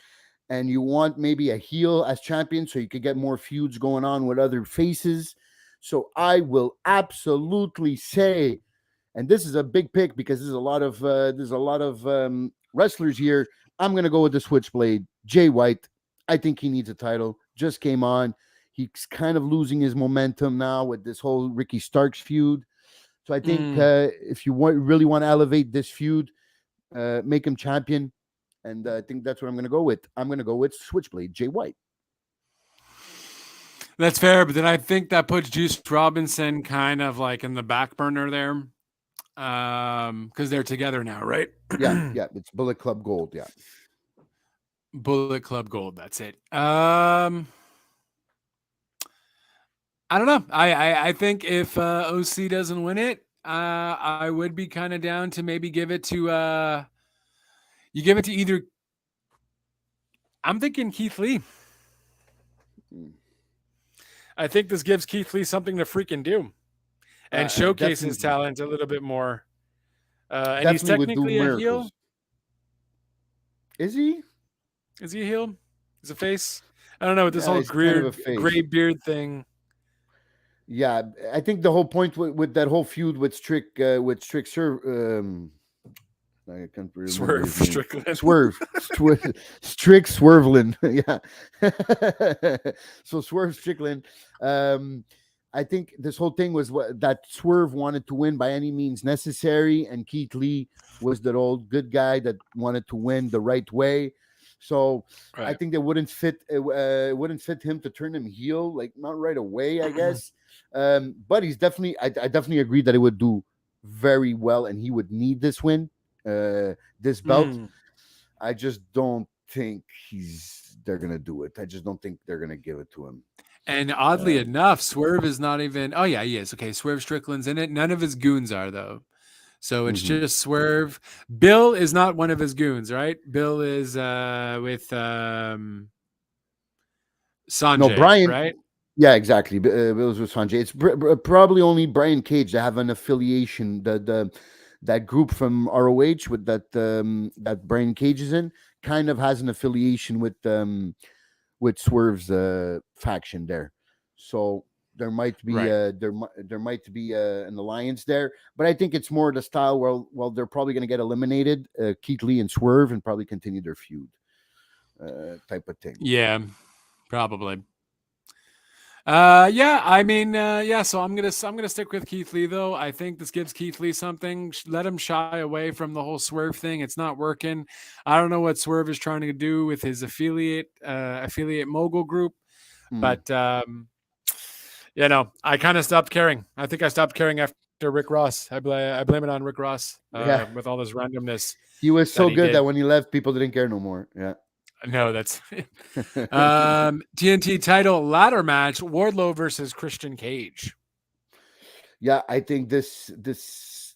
and you want maybe a heel as champion so you could get more feuds going on with other faces. So I will absolutely say, and this is a big pick because there's a lot of wrestlers here. I'm gonna go with the Switchblade, Jay White. I think he needs a title. Just came on. He's kind of losing his momentum now with this whole Ricky Starks feud. So I think if you really want to elevate this feud, make him champion. And I think that's what I'm going to go with. I'm going to go with Switchblade, Jay White. That's fair, but then I think that puts Juice Robinson kind of like in the back burner there. Because they're together now, right? Yeah. It's Bullet Club Gold, yeah. Bullet Club Gold, that's it. I don't know. I think if OC doesn't win it, I would be kind of down to maybe give it to you give it to either. I'm thinking Keith Lee. I think this gives Keith Lee something to freaking do and showcase his talent a little bit more. And he's technically a heel. Is he? Is he a heel? Is a face? I don't know, with this whole gray beard thing. Yeah, I think the whole point with that whole feud with Strick I can't remember. Swerve Strickland. Strick Swerveland. Yeah. So Swerve Strickland. I think this whole thing was that Swerve wanted to win by any means necessary, and Keith Lee was that old good guy that wanted to win the right way. So I Right. think that it wouldn't fit him to turn him heel, like not right away, I guess. But he's definitely, I definitely agree that it would do very well, and he would need this win, this belt. Mm. I just don't think they're gonna do it. I just don't think they're gonna give it to him. And oddly Uh, enough, Swerve is not even. Oh yeah, he is. Okay, Swerve Strickland's in it. None of his goons are though. So it's mhm. just Swerve. Bill is not one of his goons, right? Bill is with No, Sanjay, Brian. right? Yeah, exactly. Bills with Sanjay. It's probably only Brian Cage that have an affiliation. The that group from ROH with that Brian Cage is in kind of has an affiliation with Swerve's faction there. So there might be Right. there might be an alliance there, but I think it's more the style where they're probably going to get eliminated, Keith Lee and Swerve, and probably continue their feud, type of thing. Yeah, probably. Yeah, I mean, yeah. So I'm gonna stick with Keith Lee though. I think this gives Keith Lee something. Let him shy away from the whole Swerve thing. It's not working. I don't know what Swerve is trying to do with his affiliate mogul group, Mm. but I kind of stopped caring. I think I stopped caring after Rick Ross. I blame it on Rick Ross Yeah, with all this randomness he was that so he good did. that when he left, people didn't care no more. Yeah. No, that's TNT title ladder match: Wardlow versus Christian Cage. Yeah, I think this is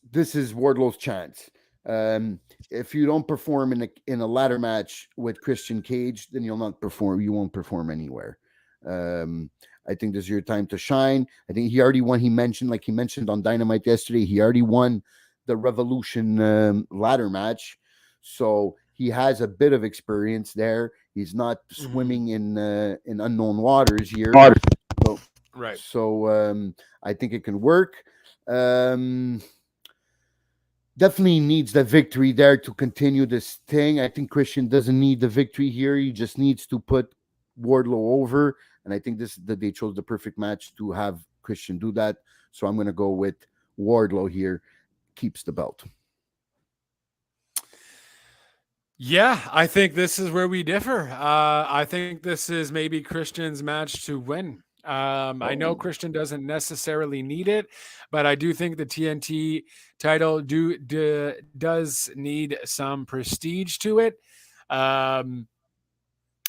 Wardlow's chance. If you don't perform in a ladder match with Christian Cage, then you'll not perform. You won't perform anywhere. Um, I think this is your time to shine. I think he already won. He mentioned on Dynamite yesterday, he already won the Revolution ladder match, so he has a bit of experience there. He's not Mhm. swimming in unknown waters here. So Right. I think it can work. Um, Definitely needs the victory there to continue this thing. I think Christian doesn't need the victory here. He just needs to put Wardlow over. And I think that they chose the perfect match to have Christian do that. So I'm going to go with Wardlow here. Keeps the belt. Yeah, I think this is where we differ. I think this is maybe Christian's match to win. I know Oh, Christian doesn't necessarily need it, but I do think the TNT title does need some prestige to it. Um,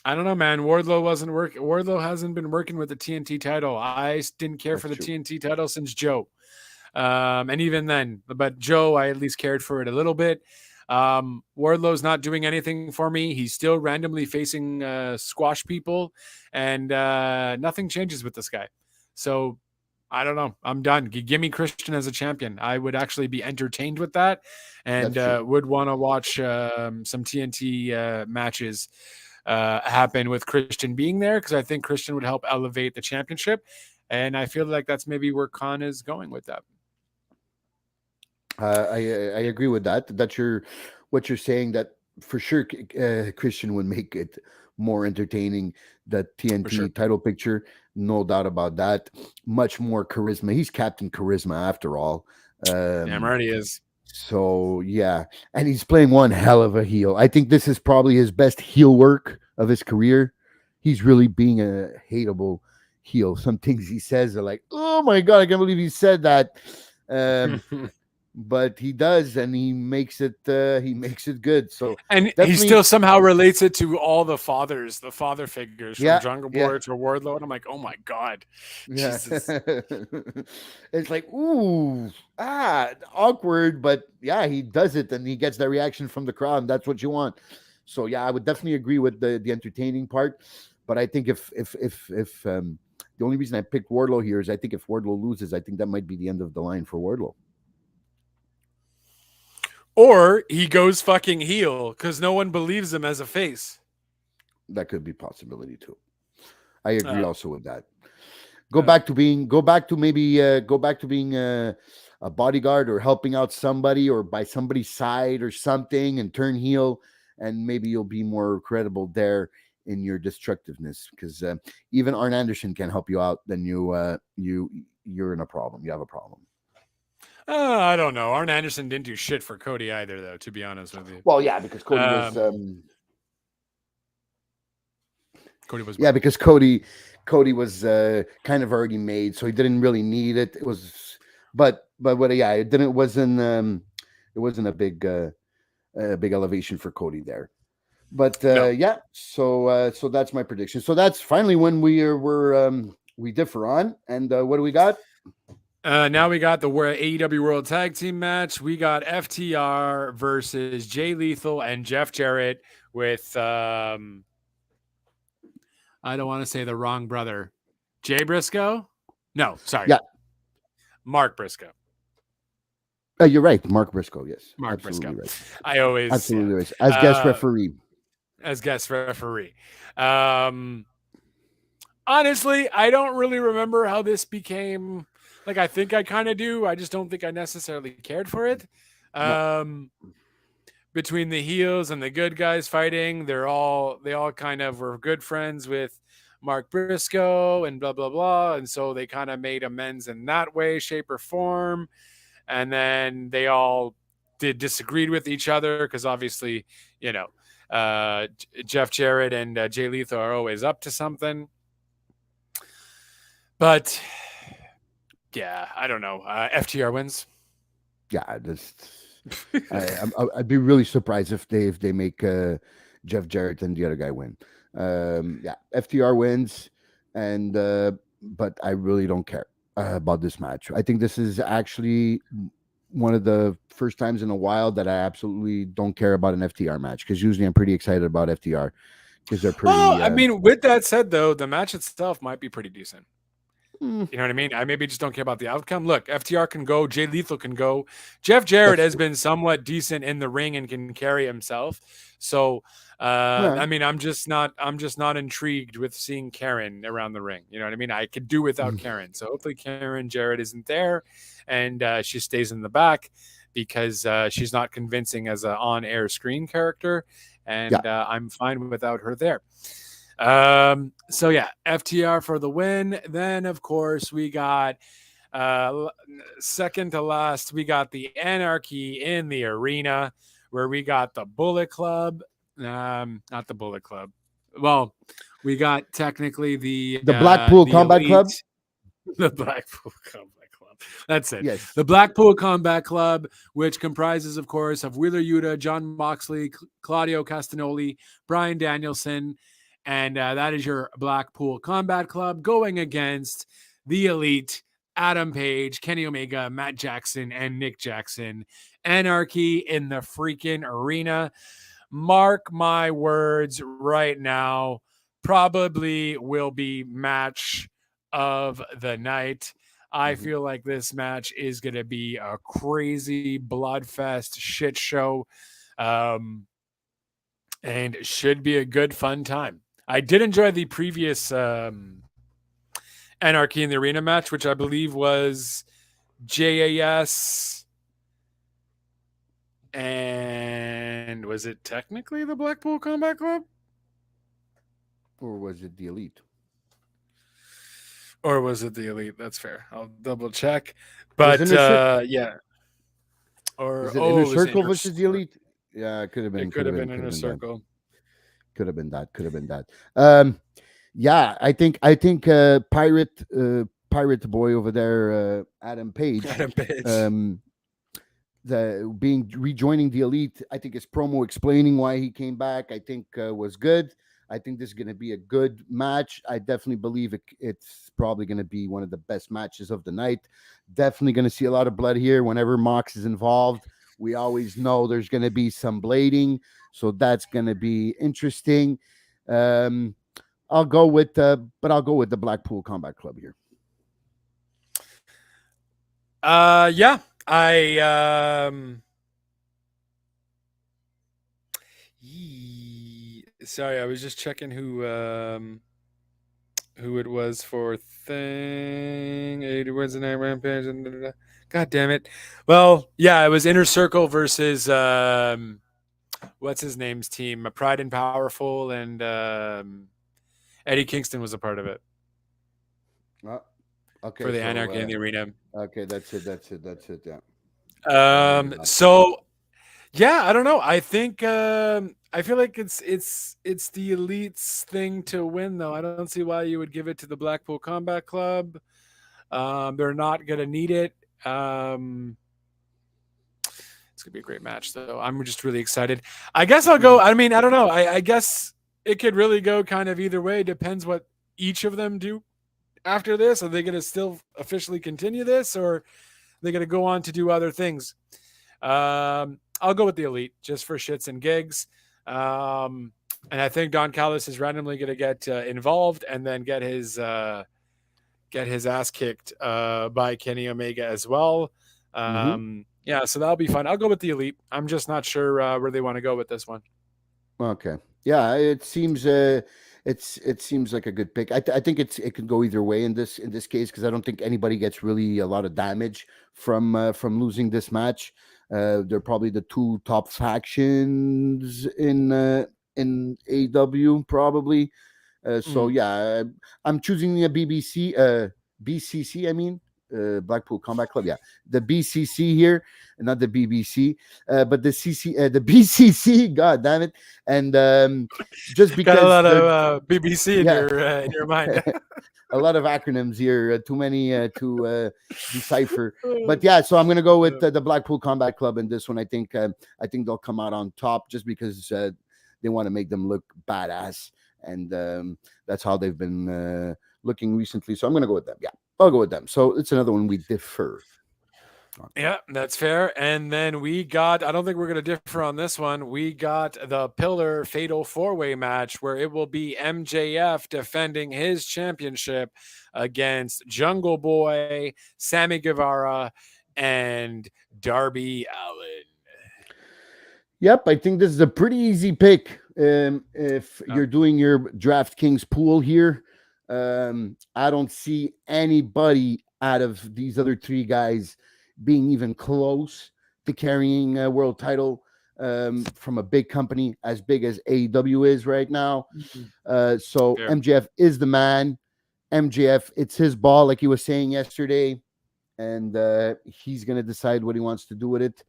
I don't know, man. Wardlow wasn't working. Wardlow hasn't been working with the TNT title. I didn't care for that's the true. TNT title since Joe. And even then, but Joe, I at least cared for it a little bit. Wardlow's not doing anything for me. He's still randomly facing squash people, and nothing changes with this guy. So I don't know. I'm done. Give me Christian as a champion. I would actually be entertained with that, and That's true. would want to watch some TNT matches happen with Christian being there, because I think Christian would help elevate the championship, and I feel like that's maybe where Khan is going with that. I agree with that. What you're saying, that for sure Christian would make it more entertaining. The For sure. TNT title picture, no doubt about that. Much more charisma. He's Captain Charisma after all. Damn Um, right he is. so yeah, and he's playing one hell of a heel. I think this is probably his best heel work of his career. He's really being a hateable heel. Some things he says are like, oh my god, I can't believe he said that. Um, but he does, and he makes it good. So And he definitely, still somehow relates it to all the father figures from yeah, Jungle yeah, Boy to Wardlow. And I'm like, oh my God. yeah. Jesus. It's like, ooh, awkward, but yeah, he does it, and he gets the reaction from the crowd, and that's what you want. So yeah, I would definitely agree with the entertaining part. But I think if the only reason I picked Wardlow here is I think if Wardlow loses, I think that might be the end of the line for Wardlow. Or he goes fucking heel because no one believes him as a face. That could be a possibility too. I agree Uh, also with that. uh, Go back to being a bodyguard or helping out somebody or by somebody's side or something, and turn heel, and maybe you'll be more credible there in your destructiveness, because even Arn Anderson can help you out. Then you're in a problem. You have a problem. I don't know. Arn Anderson didn't do shit for Cody either, though, to be honest with you. Well, yeah, because Cody was what? because Cody was kind of already made, so he didn't really need it. It was, but what? Yeah, it wasn't a big elevation for Cody there. But No. yeah, so that's my prediction. So that's finally when we differ on. And what do we got? Now we got the AEW World Tag Team match. We got FTR versus Jay Lethal and Jeff Jarrett with I don't want to say the wrong brother. Jay Briscoe? No, sorry. Yeah. Mark Briscoe. You're right. Mark Briscoe, yes. Mark Absolutely Briscoe. Right. I always Absolutely right. As guest referee. As guest referee. Honestly, I don't really remember how this became. Like, I think I kind of do. I just don't think I necessarily cared for it. No. Between the heels and the good guys fighting, they all kind of were good friends with Mark Briscoe and blah, blah, blah. And so they kind of made amends in that way, shape, or form. And then they all disagreed with each other because obviously, Jeff Jarrett and Jay Lethal are always up to something. But yeah, I don't know. FTR wins. Yeah, I'd be really surprised if they make Jeff Jarrett and the other guy win. Yeah, FTR wins, and but I really don't care about this match. I think this is actually one of the first times in a while that I absolutely don't care about an FTR match, because usually I'm pretty excited about FTR because they're pretty. Well, I mean, with that said, though, the match itself might be pretty decent. You know what I mean? I maybe just don't care about the outcome. Look, FTR can go. Jay Lethal can go. Jeff Jarrett has been somewhat decent in the ring and can carry himself. So, I mean, I'm just not intrigued with seeing Karen around the ring. You know what I mean? I could do without Karen. So hopefully Karen Jarrett isn't there and she stays in the back because she's not convincing as an on-air screen character. And I'm fine without her there. So yeah, FTR for the win. Then of course we got second to last, we got the Anarchy in the arena, where we got the Bullet Club. Not the Bullet Club. Well, we got technically the Blackpool Combat Club. The Blackpool Combat Club. That's it. Yes. The Blackpool Combat Club, which comprises, of course, of Wheeler Yuta, John Moxley, Claudio Castagnoli, Bryan Danielson. And that is your Blackpool Combat Club going against the Elite, Adam Page, Kenny Omega, Matt Jackson, and Nick Jackson. Anarchy in the freaking arena. Mark my words right now, probably will be match of the night. I feel like this match is going to be a crazy bloodfest shit show. And should be a good, fun time. I did enjoy the previous Anarchy in the Arena match, which I believe was JAS. And was it technically the Blackpool Combat Club? Or was it the Elite? Or was it the Elite? That's fair. I'll double check. But yeah. Or is it Inner Circle versus the Elite? Yeah, it could have been. It could have been Inner Circle. Could have been that. Yeah, I think Pirate Boy over there, Adam Page, rejoining the Elite. I think his promo explaining why he came back, I think was good. I think this is going to be a good match. I definitely believe it's probably going to be one of the best matches of the night. Definitely going to see a lot of blood here whenever Mox is involved. We always know there's going to be some blading, so that's going to be interesting. I'll go with the Blackpool Combat Club here. Yeah, sorry, I was just checking who it was for thing. 80 Wednesday Night Rampage. God damn it. Well, yeah, it was Inner Circle versus what's his name's team? Pride and Powerful, and Eddie Kingston was a part of it. Okay, for the so Anarchy in the Arena. okay, that's it. Yeah. So yeah, I don't know. I think I feel like it's the Elite's thing to win, though. I don't see why you would give it to the Blackpool Combat Club. They're not gonna need it. It's gonna be a great match, though. I'm just really excited. I guess I'll go. I mean, I don't know. I guess it could really go kind of either way. Depends what each of them do after this. Are they gonna still officially continue this, or are they gonna go on to do other things? I'll go with the Elite just for shits and gigs. And I think Don Callis is randomly going to get involved and then get his ass kicked by Kenny Omega as well. Yeah, so that'll be fun. I'll go with the Elite. I'm just not sure where they want to go with this one. Okay. Yeah, it seems it seems like a good pick. I think it could go either way in this case, because I don't think anybody gets really a lot of damage from losing this match. They're probably the two top factions in AEW probably. So yeah, I'm choosing the BCC. I mean, Blackpool Combat Club. Yeah, the BCC here, and not the BBC, but the the BCC. God damn it! And just because got a lot of BBC in your mind. A lot of acronyms here, too many to decipher. But yeah, so I'm going to go with the Blackpool Combat Club in this one. I think they'll come out on top just because they want to make them look badass, and that's how they've been looking recently. So I'm going to go with them. Yeah, I'll go with them. So it's another one we differ. Yeah, that's fair. And then we got, I don't think we're going to differ on this one. We got the Pillar Fatal 4-Way match where it will be MJF defending his championship against Jungle Boy, Sammy Guevara, and Darby Allin. Yep, I think this is a pretty easy pick. If you're doing your DraftKings pool here, I don't see anybody out of these other three guys being even close to carrying a world title from a big company as big as AEW is right now. So fair. MJF is the man. MJF, it's his ball, like he was saying yesterday, and he's going to decide what he wants to do with it.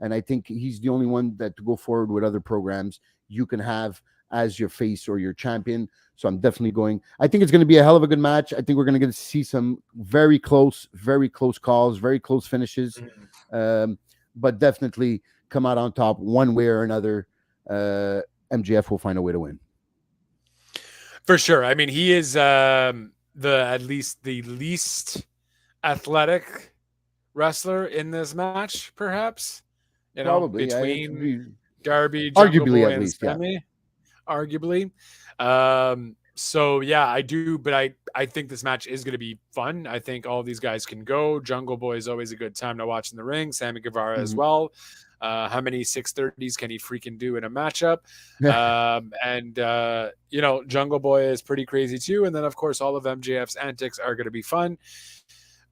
And I think he's the only one that to go forward with other programs you can have as your face or your champion. So I'm definitely going. I think it's going to be a hell of a good match. I think we're going to get to see some very close calls, very close finishes. But definitely come out on top one way or another. MJF will find a way to win. For sure. I mean, he is at least the least athletic wrestler in this match, perhaps. You know, probably between Darby, Jungle arguably Boy, at least, Sammy, yeah. Arguably. So yeah, I do, but I think this match is going to be fun. I think all these guys can go. Jungle Boy is always a good time to watch in the ring. Sammy Guevara as well. How many 630s can he freaking do in a matchup? And you know, Jungle Boy is pretty crazy too. And then of course all of MJF's antics are going to be fun.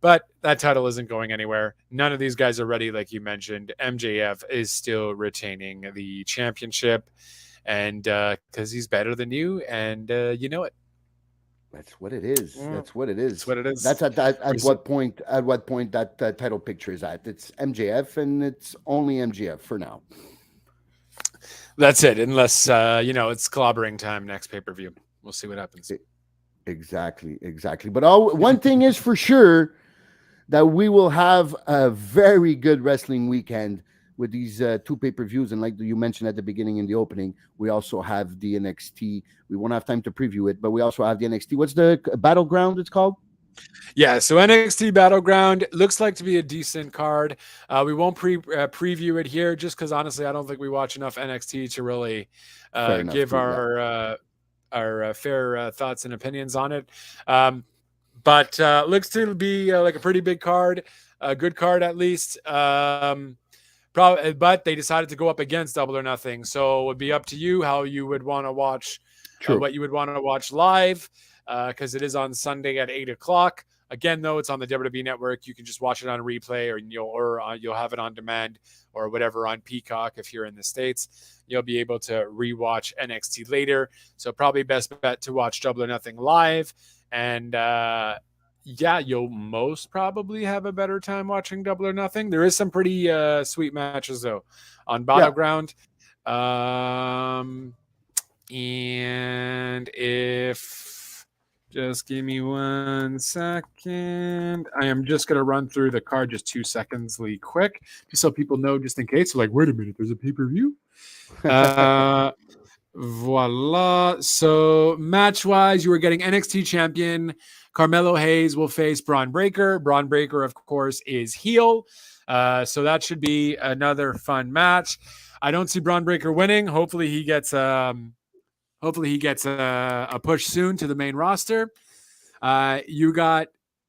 But that title isn't going anywhere. None of these guys are ready, like you mentioned. MJF is still retaining the championship, and because he's better than you, and you know it. That's what it is. That's what it is. That's what it is. That's at what point? At what point that title picture is at? It's MJF, and it's only MJF for now. That's it, unless you know, it's clobbering time next pay-per-view. We'll see what happens. Exactly. But one thing is for sure, that we will have a very good wrestling weekend with these two pay-per-views. And like you mentioned at the beginning in the opening, we also have the NXT. We won't have time to preview it, but we also have the NXT. What's the Battleground it's called? Yeah, so NXT Battleground looks like to be a decent card. We won't preview it here just because, honestly, I don't think we watch enough NXT to really give our fair thoughts and opinions on it. But looks to be like a pretty big card, a good card at least. But they decided to go up against Double or Nothing, so it would be up to you how you would want to watch, what you would want to watch live, because it is on Sunday at 8:00. Again, though, it's on the WWE Network. You can just watch it on replay, or you'll have it on demand, or whatever on Peacock if you're in the States. You'll be able to rewatch NXT later. So probably best bet to watch Double or Nothing live. And yeah, you'll most probably have a better time watching Double or Nothing. There is some pretty sweet matches though on Yeah. Battleground. And if just give me 1 second, I am just gonna run through the card just 2 seconds, quick, just so people know, just in case. So like, wait a minute, there's a pay-per-view. Voila. So match wise, you were getting NXT champion Carmelo Hayes will face Braun Breaker. Braun Breaker, of course, is heel. So that should be another fun match. I don't see Braun Breaker winning. Hopefully he gets a push soon to the main roster. You got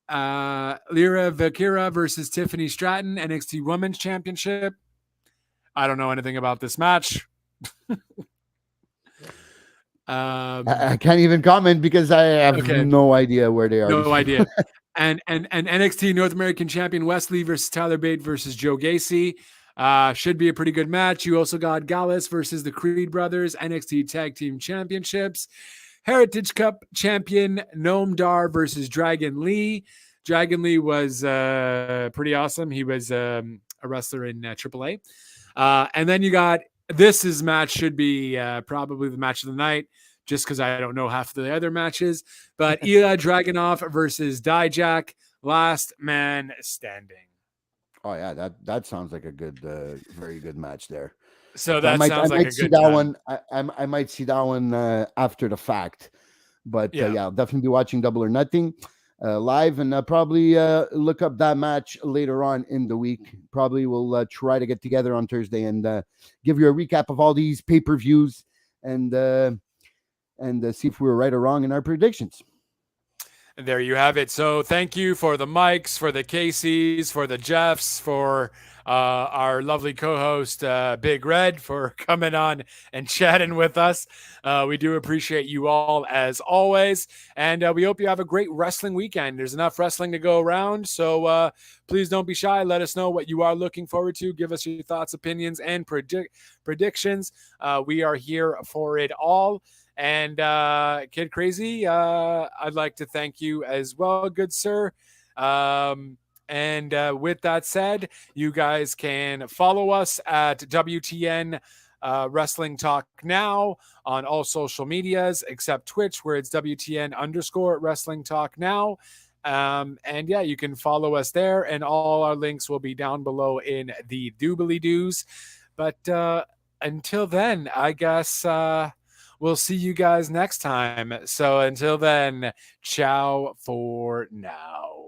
Lyra Valkyria versus Tiffany Stratton, NXT Women's Championship. I don't know anything about this match. I can't even comment because I have no idea where they are. No idea. And NXT North American Champion Wesley versus Tyler Bate versus Joe Gacy. Should be a pretty good match. You also got Gallus versus the Creed Brothers, NXT Tag Team Championships. Heritage Cup champion Noam Dar versus Dragon Lee. Dragon Lee was pretty awesome. He was a wrestler in AAA. And then you got this match should be probably the match of the night, just because I don't know half the other matches. But Ilya Dragunov versus Dijak, last man standing. Oh yeah, that sounds like a good, very good match there. So that sounds like a good one. I might see that one after the fact, but yeah, I'll definitely be watching Double or Nothing live, and probably look up that match later on in the week. Probably we'll try to get together on Thursday and give you a recap of all these pay-per-views and see if we were right or wrong in our predictions. And there you have it. So thank you for the Mikes, for the Caseys, for the Jeffs, for our lovely co-host, Big Red, for coming on and chatting with us. We do appreciate you all as always. And we hope you have a great wrestling weekend. There's enough wrestling to go around. So please don't be shy. Let us know what you are looking forward to. Give us your thoughts, opinions, and predictions. We are here for it all. And Kid Crazy, I'd like to thank you as well, good sir. And with that said, you guys can follow us at WTN Wrestling Talk Now on all social medias except Twitch, where it's WTN _Wrestling Talk Now. And yeah, you can follow us there, and all our links will be down below in the doobly-doos. But until then, I guess we'll see you guys next time. So until then, ciao for now.